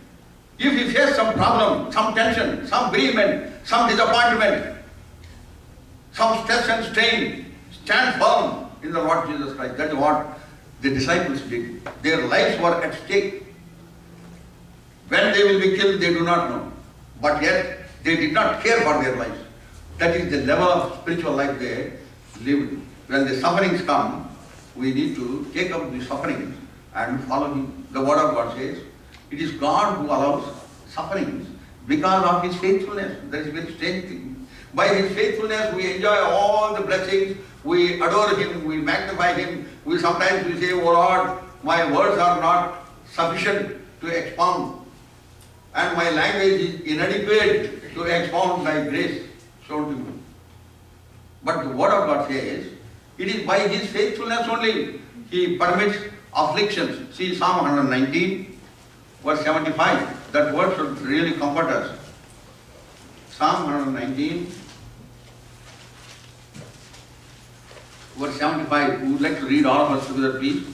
if you face some problem, some tension, some bereavement, some disappointment, some stress and strain, stand firm in the Lord Jesus Christ. That is what the disciples did. Their lives were at stake. When they will be killed, they do not know. But yet, they did not care for their lives. That is the level of spiritual life they lived. When the sufferings come, we need to take up the sufferings and follow Him. The Word of God says, it is God who allows sufferings because of His faithfulness. That is a very strange thing. By His faithfulness, we enjoy all the blessings, we adore Him, we magnify Him. Sometimes we say, oh Lord, my words are not sufficient to expound, and my language is inadequate to expound Thy grace shown to me. But the Word of God says, it is by His faithfulness only He permits afflictions. See Psalm 119, verse 75. That word should really comfort us. Psalm 119, verse 75. We would like to read all of us together, please.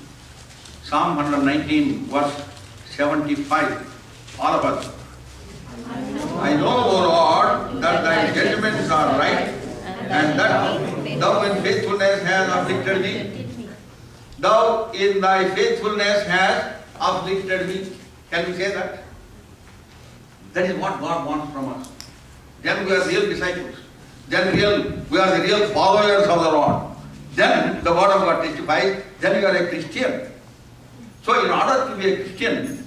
Psalm 119, verse 75. All of us. I know, O Lord, that Thy judgments are right, and that Thou in faithfulness hast afflicted me. Thou in Thy faithfulness hast afflicted me. Can we say that? That is what God wants from us. Then we are real disciples. Then we are the real followers of the Lord. Then the Word of God testifies, then you are a Christian. So in order to be a Christian,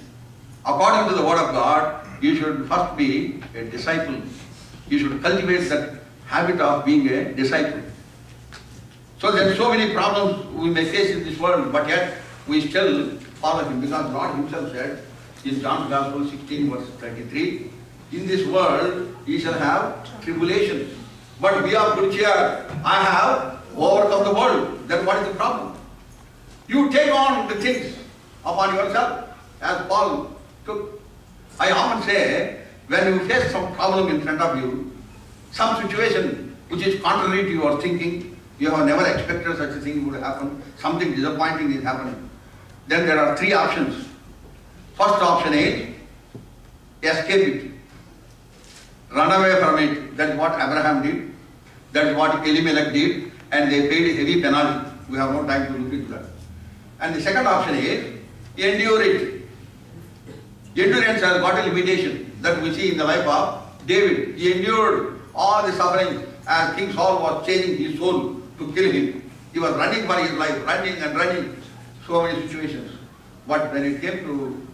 according to the Word of God, you should first be a disciple. You should cultivate that habit of being a disciple. So there are so many problems we may face in this world, but yet we still follow Him, because God Himself said in John's Gospel 16 verse 33, in this world ye shall have tribulations, but be of good cheer, I have overcome the world. Then what is the problem? You take on the things upon yourself, as Paul took. I often say, when you face some problem in front of you, some situation which is contrary to your thinking, you have never expected such a thing would happen, something disappointing is happening, then there are three options. First option is, escape it. Run away from it. That is what Abraham did. That is what Elimelech did. And they paid a heavy penalty. We have no time to look into that. And the second option is, endure it. Endurance has got a limitation that we see in the life of David. He endured all the suffering as King Saul was changing his soul to kill him. He was running for his life, running and running, so many situations. But when it came to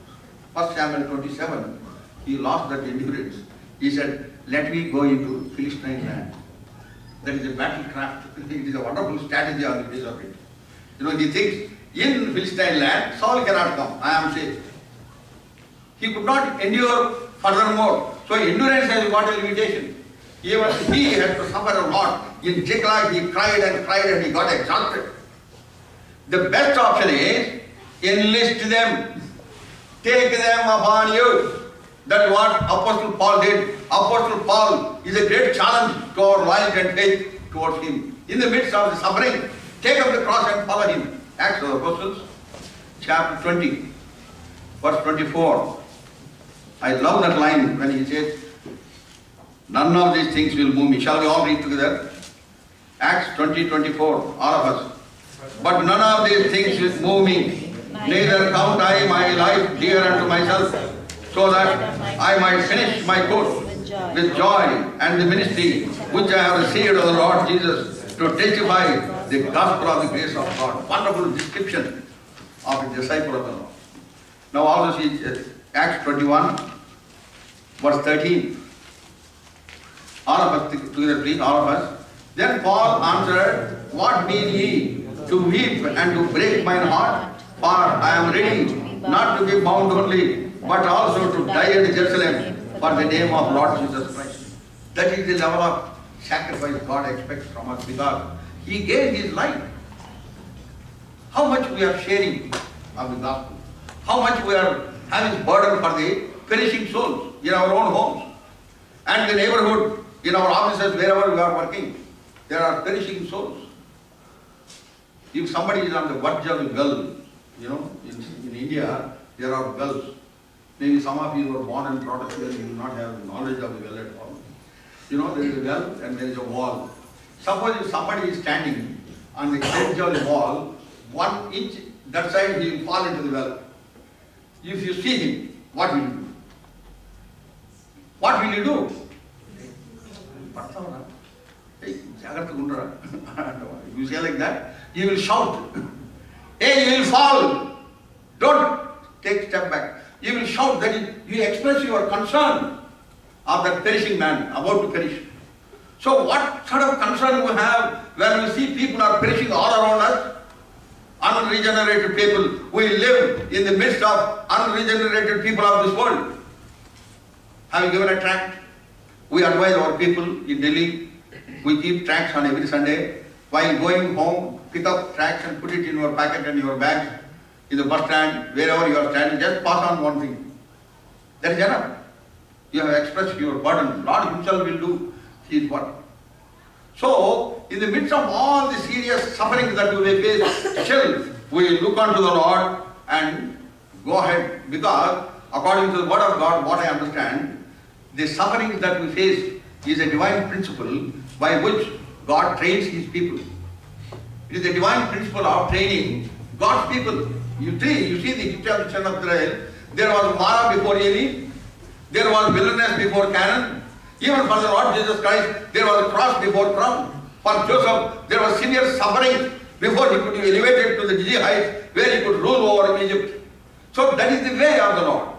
1 Samuel 27, he lost that endurance. He said, let me go into Philistine land. That is a battlecraft. It is a wonderful strategy on the face of it. You know, he thinks, in Philistine land, Saul cannot come, I am safe. He could not endure furthermore. So endurance has got a limitation. Even he had to suffer a lot. In Ziklag he cried and he got exhausted. The best option is, enlist them. Take them upon you. That's what Apostle Paul did. Apostle Paul is a great challenge to our loyalty and faith towards him. In the midst of the suffering, take up the cross and follow him. Acts of the Apostles, chapter 20, verse 24. I love that line when he says, none of these things will move me. Shall we all read together? Acts 20, 24, all of us. But none of these things will move me. Neither count I my life dear unto myself, so that I might finish my course with joy and the ministry which I have received of the Lord Jesus to testify the gospel of the grace of God. Wonderful description of a disciple of the Lord. Now also see Acts 21, verse 13. All of us together, please, all of us. Then Paul answered, what mean ye to weep and to break mine heart? For I am ready not to be bound only, but also to die at Jerusalem for the name of Lord Jesus Christ. That is the level of sacrifice God expects from us, because He gave His life. How much we are sharing of the gospel, how much we are having burden for the perishing souls in our own homes and the neighborhood, in our offices, wherever we are working, there are perishing souls. If somebody is on the verge of the well, you know, in India, there are wells. Maybe some of you were born and brought up here, you do not have knowledge of the well at all. You know, there is a well and there is a wall. Suppose if somebody is standing on the edge of the wall, 1 inch that side, he will fall into the well. If you see him, what will you do? What will you do? If you say like that, you will shout, hey, you will fall. Don't take step back. You will shout, that you express your concern of that perishing man about to perish. So what sort of concern we have when we see people are perishing all around us? Unregenerated people. We live in the midst of unregenerated people of this world. Having given a tract, we advise our people in Delhi, we keep tracts on every Sunday. While going home, pick up tracts and put it in your pocket and your bag, in the bus stand, wherever you are standing, just pass on one thing. That is enough. You have expressed your burden. Lord Himself will do His work. So, in the midst of all the serious suffering that we may face, still we look unto the Lord and go ahead, because according to the word of God, what I understand, the suffering that we face is a divine principle by which God trains His people. It is a divine principle of training God's people. You see the history of the children of Israel. There was Mara before Eli, there was wilderness before Canaan. Even for the Lord Jesus Christ, there was a cross before crown. For Joseph, there was severe suffering before he could be elevated to the Gigi heights, where he could rule over Egypt. So that is the way of the Lord.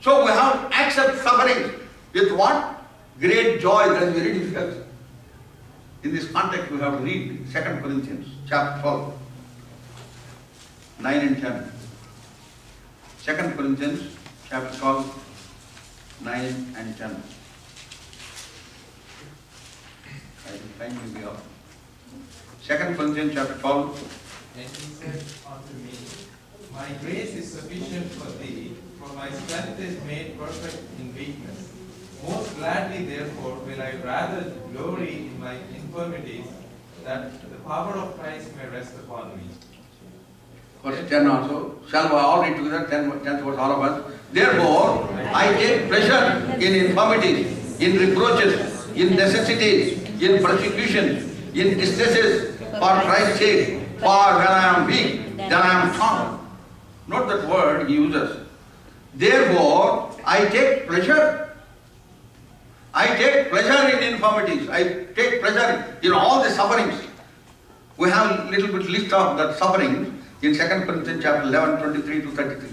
So we have to accept suffering with what? Great joy. That is very difficult. In this context, we have to read 2 Corinthians chapter 12, 9 and 10. 2 Corinthians chapter 12, 9 and 10. I will find to be up. 2 Corinthians chapter 12. And He said unto me, my grace is sufficient for thee, for my strength is made perfect in weakness. Most gladly, therefore, will I rather glory in my infirmities, that the power of Christ may rest upon me. Verse 10 also. Shall we all read together? 10th verse, all of us. Therefore, I take pleasure in infirmities, in reproaches, in necessities, in persecution, in distresses, for Christ's sake. For when I am weak, then I am strong. Note that word he uses. Therefore, I take pleasure. I take pleasure in infirmities. I take pleasure in all the sufferings. We have a little bit list of that suffering in 2 Corinthians chapter 11, 23 to 33.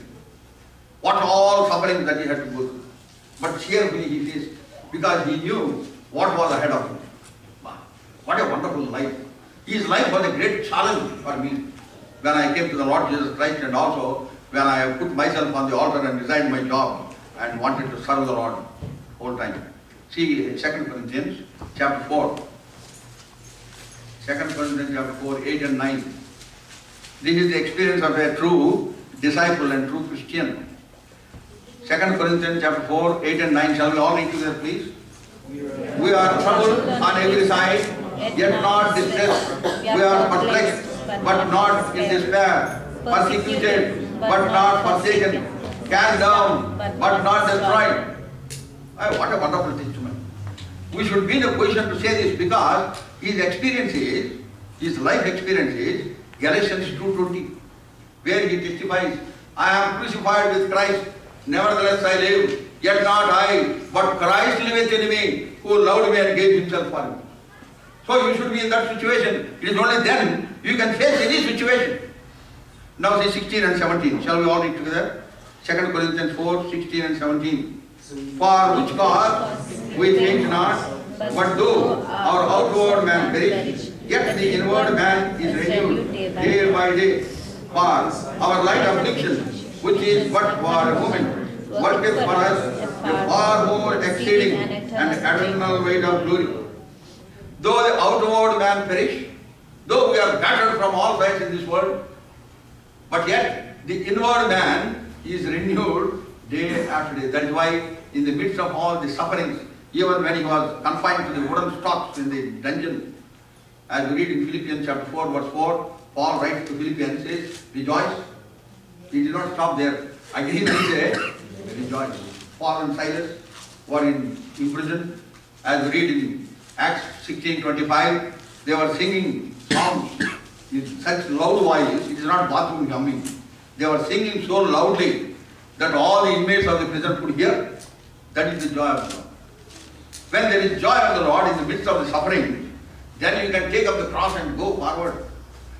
What all sufferings that he had to go through. But cheerfully he faced, because he knew what was ahead of him. What a wonderful life. His life was a great challenge for me when I came to the Lord Jesus Christ, and also when I put myself on the altar and resigned my job and wanted to serve the Lord whole time. See 2 Corinthians chapter 4. 2 Corinthians chapter 4, 8 and 9. This is the experience of a true disciple and true Christian. 2 Corinthians chapter 4, 8 and 9. Shall we all read together, please? We are troubled on every side, yet not distressed. We are perplexed, but not in despair. Persecuted, but not forsaken. Cast down, but not destroyed. What a wonderful testimony. We should be in a position to say this because his experience is, his life experience is Galatians 2:20, where he testifies, I am crucified with Christ, nevertheless I live, yet not I, but Christ liveth in me, who loved me and gave himself for me. So you should be in that situation. It is only then you can face any situation. Now say 16 and 17. Shall we all read together? 2 Corinthians 4, 16 and 17. For which cause we change not, but though our outward man perish, yet the inward man is renewed day by day. For our light affliction, which is but for a moment, worketh for us a far more exceeding and eternal weight of glory. Though the outward man perish, though we are battered from all sides in this world, but yet the inward man is renewed day after day. That is why in the midst of all the sufferings, even when he was confined to the wooden stocks in the dungeon, as we read in Philippians chapter 4, verse 4, Paul writes to Philippians, says, rejoice. He did not stop there. Again he said, rejoice. Paul and Silas were in prison. As we read in Acts 16:25, they were singing songs in such loud voice, it is not bathroom humming. They were singing so loudly that all the inmates of the prison could hear. That is the joy of the Lord. When there is joy of the Lord in the midst of the suffering, then you can take up the cross and go forward.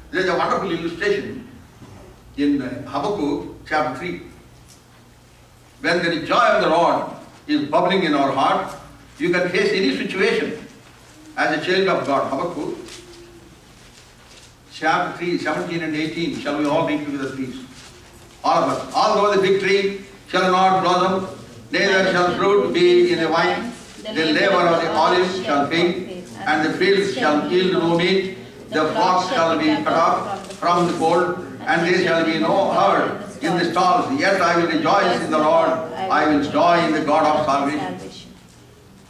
There is a wonderful illustration in Habakkuk chapter 3. When there is joy of the Lord is bubbling in our heart, you can face any situation as a child of God. Habakkuk chapter 3, 17 and 18. Shall we all read together, please? All of us. Although the fig tree shall not blossom, neither shall fruit be in the vine, the labor of the olive shall faint, and the fields shall yield no meat, the flocks shall be cut off from the fold, and there shall be no herd in the stalls. Yet I will rejoice in the Lord, I will joy in the God of salvation.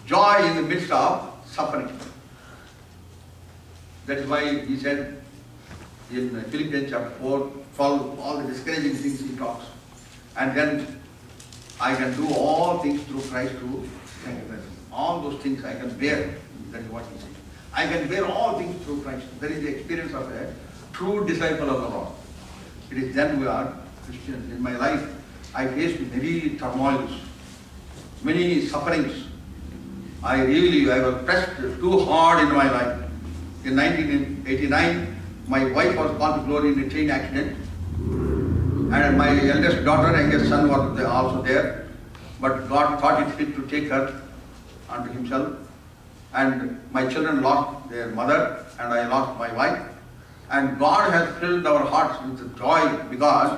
Joy in the midst of suffering. That is why he said in Philippians chapter 4, 12, all the discouraging things he talks. And then I can do all things through Christ who strengthens me. All those things I can bear. That is what he said. I can bear all things through Christ. That is the experience of a true disciple of the Lord. It is then we are Christians. In my life, I faced many turmoils, many sufferings. I was pressed too hard in my life. In 1989, my wife was called to glory in a train accident. And my eldest daughter and youngest son were also there. But God thought it fit to take her unto himself. And my children lost their mother and I lost my wife. And God has filled our hearts with joy because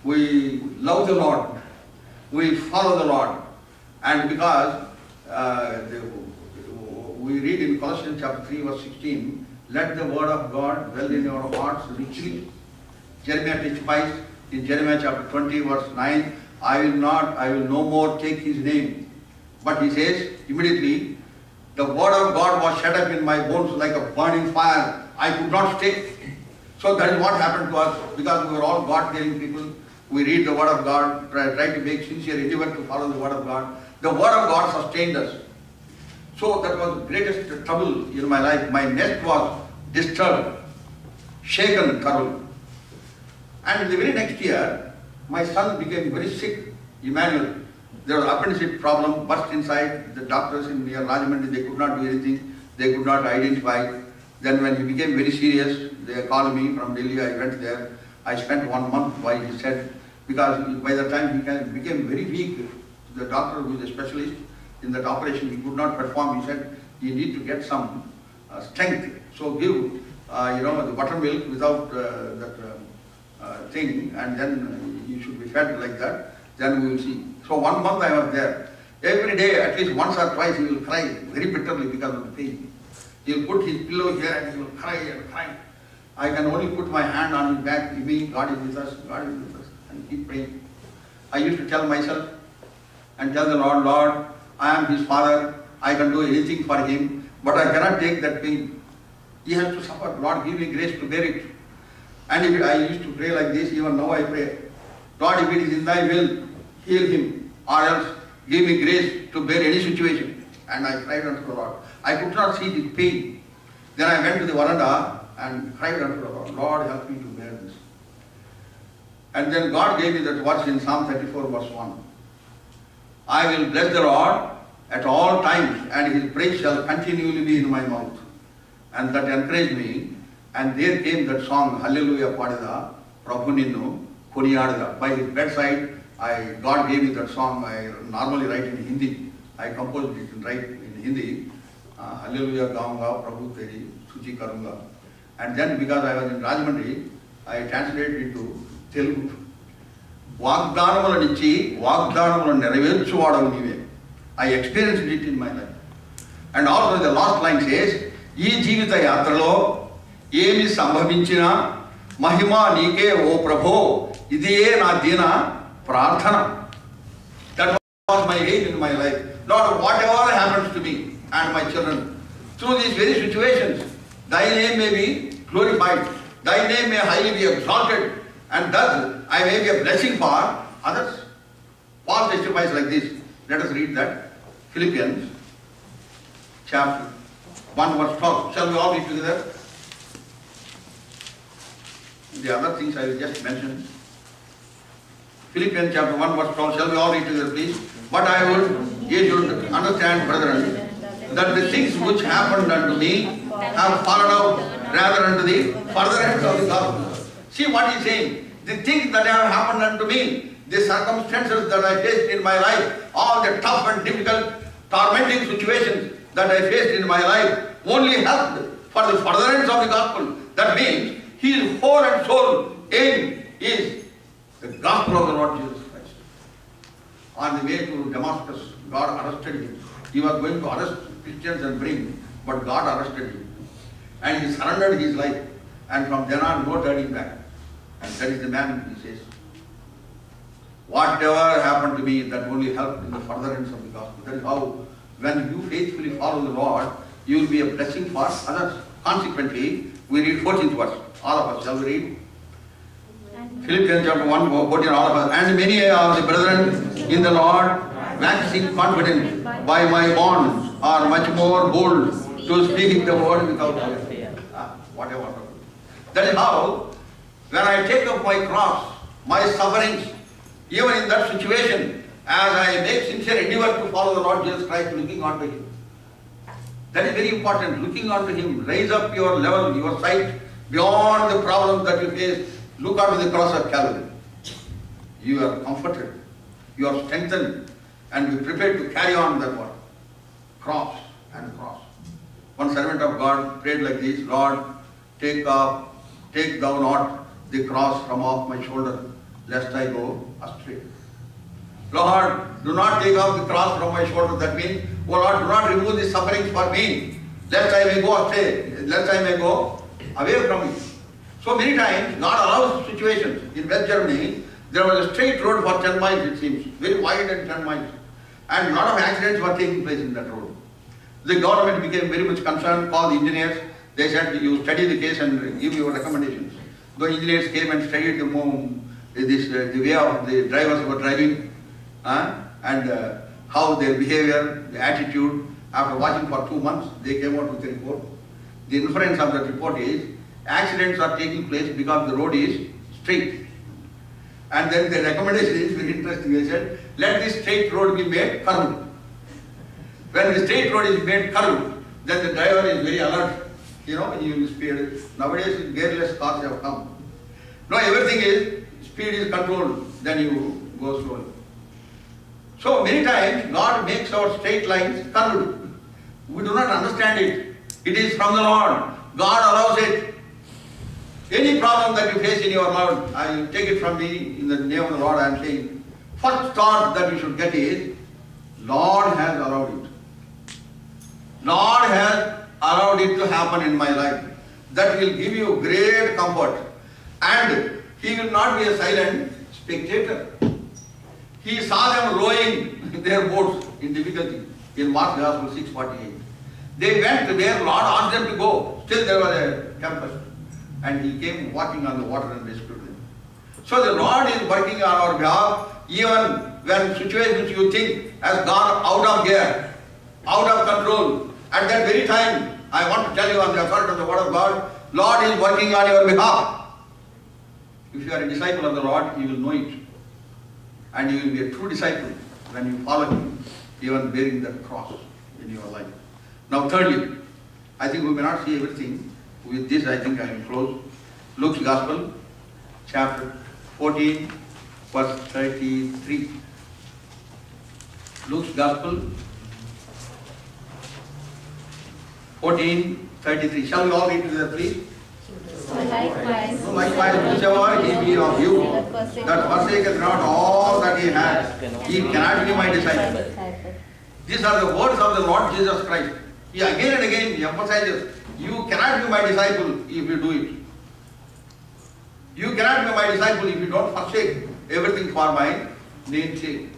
we love the Lord. We follow the Lord. And because we read in Colossians chapter 3 verse 16, let the word of God dwell in your hearts richly. Jeremiah testifies in Jeremiah chapter 20 verse 9, I will no more take his name But he says, immediately, the word of God was shut up in my bones like a burning fire. I could not stay. So that is what happened to us, because we were all God-fearing people. We read the word of God, try to make sincere endeavor to follow the word of God. The word of God sustained us. So that was the greatest trouble in my life. My nest was disturbed, shaken thoroughly. And the very next year, my son became very sick, Emmanuel. There was appendicitis problem, burst inside. The doctors in near Rajahmundry, they could not do anything. They could not identify. Then when he became very serious, they called me from Delhi. I went there. I spent 1 month, why he said, because by the time he became very weak, the doctor who is a specialist in that operation, he could not perform. He said, you need to get some strength. So give, the buttermilk without that thing, and then you should be fed like that. Then we will see. So 1 month I was there. Every day, at least once or twice, he will cry very bitterly because of the pain. He will put his pillow here and he will cry and cry. I can only put my hand on his back, mean God is with us, God is with us, and keep praying. I used to tell myself and tell the Lord, Lord, I am his father, I can do anything for him, but I cannot take that pain. He has to suffer. Lord, give me grace to bear it. And if I used to pray like this, even now I pray, Lord, if it is in thy will, heal him, or else give me grace to bear any situation. And I cried unto the Lord. I could not see his pain. Then I went to the veranda and cried unto the Lord, Lord, help me to bear this. And then God gave me that verse in Psalm 34 verse 1. I will bless the Lord at all times, and his praise shall continually be in my mouth. And that encouraged me, and there came that song, Hallelujah Padida, Prabhu Ninnu, Kuniyadada. By his bedside, God gave me that song. I normally write in Hindi. I composed it and write in Hindi. Hallelujah Gaunga, Prabhu Teri, Suchi Karunga. And then because I was in Rajahmundry, I translated into Telugu. Vagdanamula nichi, Vagdanamula nereverchuvaadavu nive. I experienced it in my life. And also the last line says, Ee jeevita yatralo, emi sambhavinchina, mahima nike o Prabho, idiye na dina prarthana. That was my aim in my life. Lord, whatever happens to me and my children, through these very situations, thy name may be glorified, thy name may highly be exalted, and thus I may be a blessing for others. Paul testifies like this. Let us read that. Philippians chapter 1 verse 12. Shall we all read together? The other things I will just mention. Philippians chapter 1 verse 12. Shall we all read together, please? But I would, ye should understand, brethren, that the things which happened unto me have fallen out rather unto the furtherance of the gospel. See what he is saying. The things that have happened unto me, the circumstances that I faced in my life, all the tough and difficult, tormenting situations that I faced in my life, only helped for the furtherance of the gospel. That means his whole and soul aim is the gospel of the Lord Jesus Christ. On the way to Damascus, God arrested him. He was going to arrest Christians and bring, but God arrested him. And he surrendered his life. And from then on, no turning back. And that is the man, he says. Whatever happened to me, that only helped in the furtherance of the gospel. That is how, when you faithfully follow the Lord, you will be a blessing for others. Consequently, we read 14th verse. All of us, shall we read? Philippians chapter 1, 14, all of us. And many of the brethren in the Lord, waxing confident by my bonds, are much more bold to speak the word without fear. Whatever. That is how, when I take up my cross, my sufferings, even in that situation, as I make sincere endeavor to follow the Lord Jesus Christ, looking unto him. That is very important, looking unto him. Raise up your level, your sight, beyond the problems that you face. Look unto the cross of Calvary. You are comforted, you are strengthened, and be prepared to carry on that work. Cross and cross. One servant of God prayed like this, Lord, take thou not the cross from off my shoulder, lest I go astray. Lord, do not take off the cross from my shoulder. That means, oh Lord, do not remove the sufferings for me, lest I may go astray, lest I may go away from you. So many times, God allows situations. In West Germany, there was a straight road for 10 miles, it seems, very wide and 10 miles. and a lot of accidents were taking place in that road. The government became very much concerned, called the engineers. They said, you study the case and give your recommendations. The engineers came and studied the way of the drivers who were driving, and how their behavior, the attitude. After watching for 2 months, they came out with a report. The inference of that report is, accidents are taking place because the road is straight. And then the recommendation is very interesting. They said, let this straight road be made curved. When the straight road is made curved, then the driver is very alert. He will speed. Nowadays, gearless cars have come. Now everything is, speed is controlled, then you go slowly. So many times, God makes our straight lines curved. We do not understand it. It is from the Lord. God allows it. Any problem that you face in your life, I take it from me, in the name of the Lord I am saying, first thought that you should get is, Lord has allowed it. Lord has allowed it to happen in my life. That will give you great comfort. And He will not be a silent spectator. He saw them rowing their boats in difficulty in Mark Gospel 6:48. They went where Lord asked them to go. Still there was a tempest. And He came walking on the water and rescued them. So the Lord is working on our behalf, even when situations you think has gone out of gear, out of control. At that very time, I want to tell you on the authority of the Word of God, Lord is working on your behalf. If you are a disciple of the Lord, you will know it. And you will be a true disciple when you follow Him, even bearing that cross in your life. Now thirdly, I think we may not see everything. With this, I think I will close. Luke's Gospel, chapter 14, verse 33. Luke's Gospel, 14:33. Shall we all read together, please? So likewise, Whichever he be of you, that forsaketh not all that he has, he cannot be my disciple. These are the words of the Lord Jesus Christ. He again and again emphasizes, you cannot be my disciple if you do it. You cannot be my disciple if you don't forsake everything for my name's sake.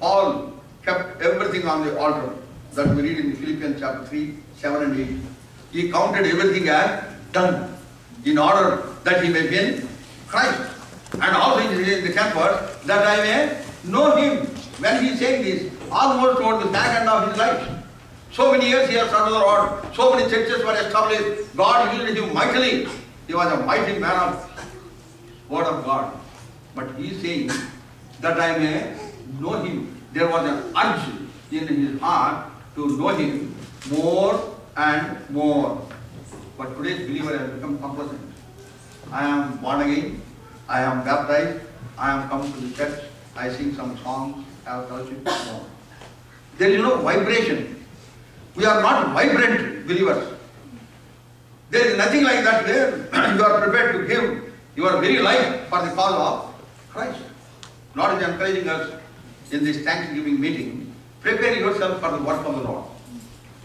Paul kept everything on the altar that we read in Philippians chapter 3, 7 and 8. He counted everything as done in order that he may win Christ. And also in the 10th verse, that I may know Him. When he is saying this, almost toward the back end of his life. So many years he has served the Lord. So many churches were established. God used him mightily. He was a mighty man of Word of God. But he is saying that I may know Him. There was an urge in his heart to know Him more and more. But today's believer has become complacent. I am born again. I am baptized. I am come to the church. I sing some songs. Have fellowship. No. There is no vibration. We are not vibrant believers. There is nothing like that where you are prepared to give your very life for the cause of Christ. Lord is encouraging us in this Thanksgiving meeting. Prepare yourself for the work of the Lord.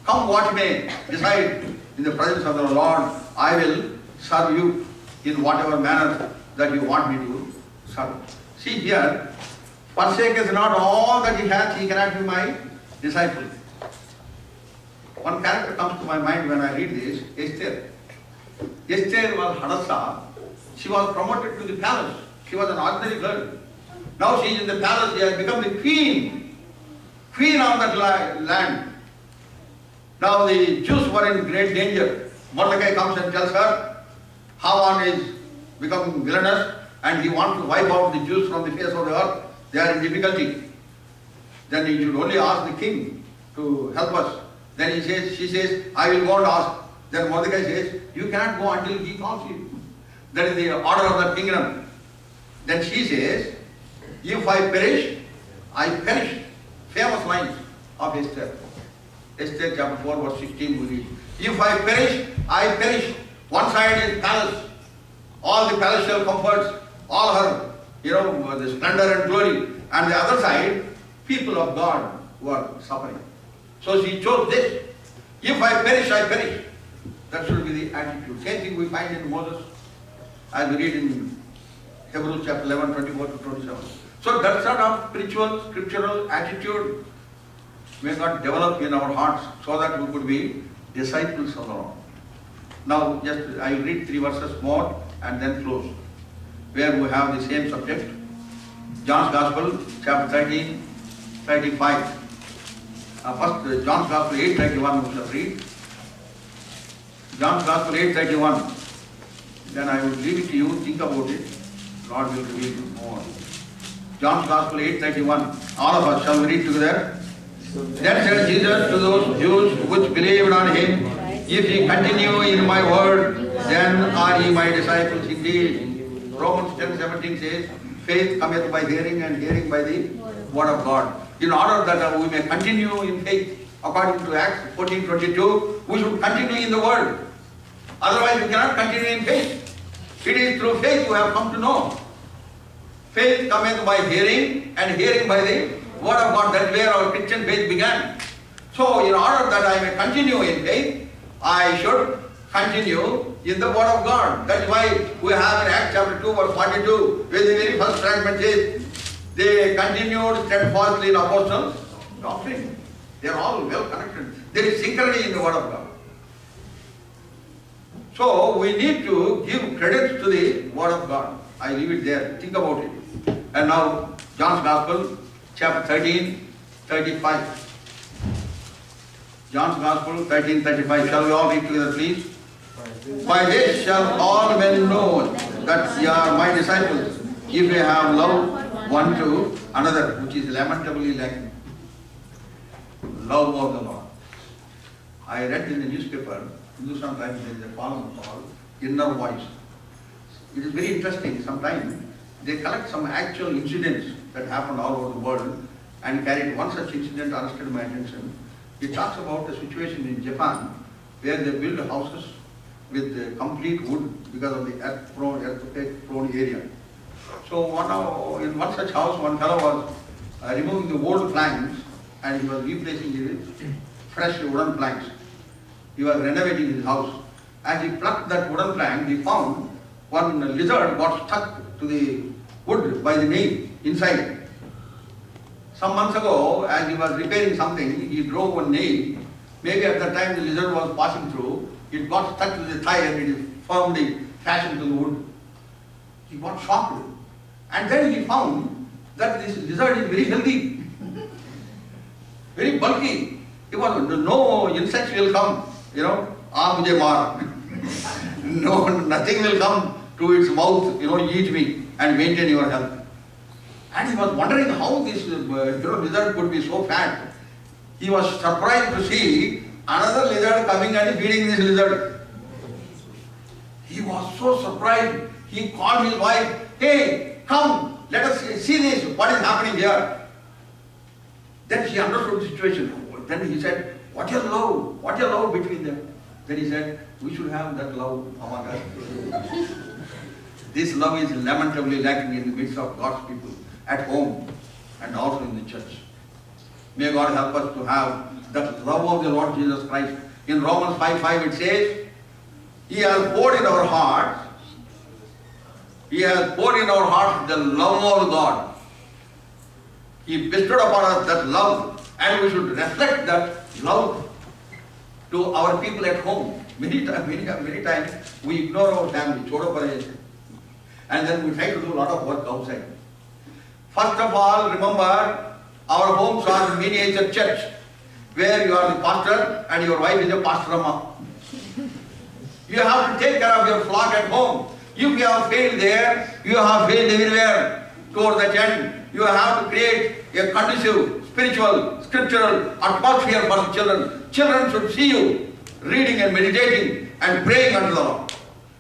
Come what may, decide in the presence of the Lord, I will serve you in whatever manner that you want me to serve. See here, forsaketh not all that he has, he cannot be my disciple. One character comes to my mind when I read this, Esther. Esther was Hadassah. She was promoted to the palace. She was an ordinary girl. Now she is in the palace. She has become the queen of that land. Now the Jews were in great danger. Mordecai comes and tells her, Haman is becoming villainous and he wants to wipe out the Jews from the face of the earth. They are in difficulty. Then he should only ask the king to help us. Then she says, I will go and ask. Then Mordecai says, you cannot go until he calls you. That is the order of the kingdom. Then she says, if I perish, I perish. Famous lines of Esther. Esther chapter 4 verse 16 we read. If I perish, I perish. One side is palace. All the palatial comforts, all her, the splendor and glory. And the other side, people of God who are suffering. So she chose this. If I perish, I perish. That should be the attitude. Same thing we find in Moses, as we read in Hebrews chapter 11, 24 to 27. So that sort of spiritual, scriptural attitude may God develop in our hearts so that we could be disciples of the Lord. Now just I will read 3 verses more and then close, where we have the same subject. John's Gospel, chapter 13, 35. First, John's Gospel 8:31 we shall read. John's Gospel 8:31. Then I will leave it to you, think about it. Lord will reveal more. John's Gospel 8:31. All of us shall we read together. Then said Jesus to those Jews which believed on him, if ye continue in my word, then are ye my disciples indeed. Romans 10:17 says, faith cometh by hearing and hearing by the word of God. In order that we may continue in faith, according to Acts 14:22, we should continue in the word. Otherwise we cannot continue in faith. It is through faith we have come to know. Faith cometh by hearing and hearing by the word of God. That is where our Christian faith began. So in order that I may continue in faith, I should continue in the word of God. That is why we have in Acts chapter 2 verse 42, where the very first fragment says, they continued steadfastly in apostles' doctrine. They are all well connected. There is synchrony in the word of God. So we need to give credit to the word of God. I leave it there. Think about it. And now John's Gospel, chapter 13, 35. John's Gospel 13:35. Shall we all read together, please? By this shall all men know that ye are my disciples, if ye have love one to another, which is lamentably lacking. Love of the Lord. I read in the newspaper, Hindustan Times, there is a column called Inner Voice. It is very interesting. Sometimes they collect some actual incidents that happened all over the world and carried one such incident arrested my attention. It talks about the situation in Japan where they build houses with complete wood because of the earthquake-prone area. So in one such house, one fellow was removing the old planks and he was replacing it with fresh wooden planks. He was renovating his house. As he plucked that wooden plank, he found one lizard got stuck to the wood by the nail inside. Some months ago, as he was repairing something, he drove one nail. Maybe at that time the lizard was passing through. It got stuck to the thigh and it is firmly fastened to the wood. He got shocked. And then he found that this lizard is very healthy, very bulky. He was, no insects will come, mujhe maar. No, nothing will come to its mouth, eat me and maintain your health. And he was wondering how this lizard could be so fat. He was surprised to see another lizard coming and feeding this lizard. He was so surprised. He called his wife, hey, come, let us see this, what is happening here. Then she understood the situation. Then he said, what a love between them. Then he said, we should have that love among us. This love is lamentably lacking in the midst of God's people, at home and also in the church. May God help us to have that love of the Lord Jesus Christ. In Romans 5:5 it says, He has poured in our hearts, He has poured in our hearts the love of God. He bestowed upon us that love, and we should reflect that love to our people at home. Many times we ignore our family, chodo pare, and then we try to do a lot of work outside. First of all, remember, our homes are miniature church, where you are the pastor and your wife is a pastor amma. You have to take care of your flock at home. If you have failed there, you have failed everywhere towards that end. You have to create a conducive, spiritual, scriptural atmosphere for the children. Children should see you reading and meditating and praying unto the Lord.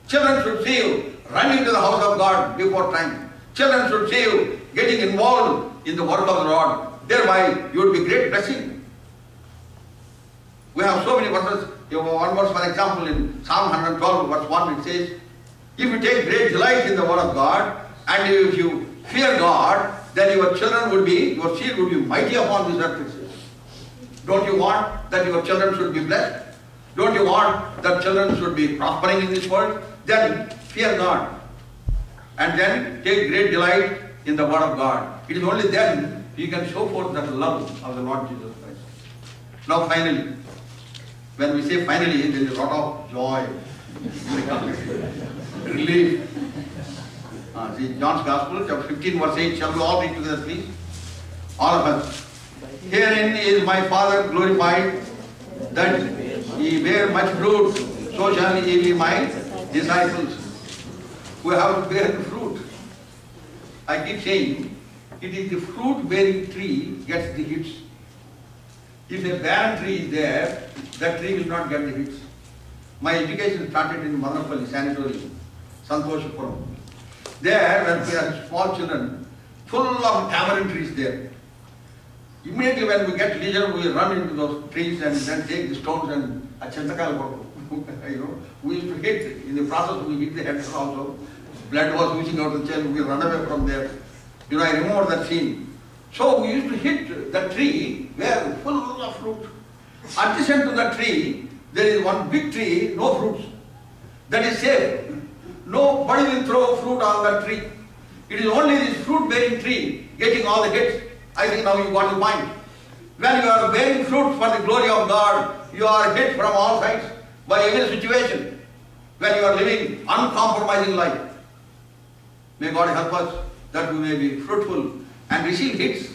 Children should see you running to the house of God before time. Children should see you getting involved in the work of the Lord. Thereby, you will be great blessing. We have so many verses. One verse, for example, in Psalm 112, verse 1, it says, if you take great delight in the word of God, and if you fear God, then your children will be, your seed will be mighty upon this earth. Don't you want that your children should be blessed? Don't you want that children should be prospering in this world? Then fear God. And then take great delight in the Word of God. It is only then you can show forth that love of the Lord Jesus Christ. Now finally, when we say finally, there is a lot of joy, relief. See John's Gospel, chapter 15, verse 8. Shall we all read together, please? All of us. Herein is my Father glorified, that ye bear much fruit, so shall ye be my disciples. Who have to bear the fruit. I keep saying, it is the fruit-bearing tree gets the hits. If a barren tree is there, that tree will not get the hits. My education started in Madanappally Sanatorium, Santoshapuram. There, when we are small children, full of tamarind trees there. Immediately when we get leisure, we run into those trees and then take the stones and we used to hit, in the process we hit the heads also. Blood was oozing out of the chest, we run away from there. I remember that scene. So we used to hit the tree where full of fruit. Adjacent to the tree, there is one big tree, no fruits. That is safe. Nobody will throw fruit on that tree. It is only this fruit-bearing tree getting all the hits. I think now you got the point. When you are bearing fruit for the glory of God, you are hit from all sides by every situation. When you are living uncompromising life. May God help us that we may be fruitful and receive hits,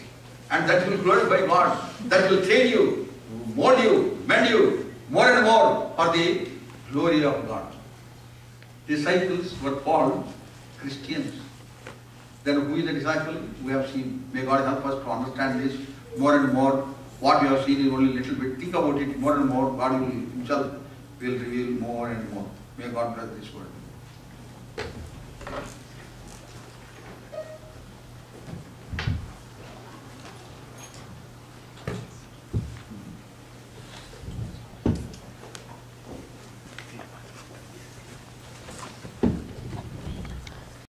and that will glorify God. That will train you, mold you, mend you more and more for the glory of God. Disciples were called Christians. Then who is a disciple? We have seen. May God help us to understand this more and more. What we have seen is only a little bit. Think about it more and more. God will Himself will reveal more and more. May God bless this word.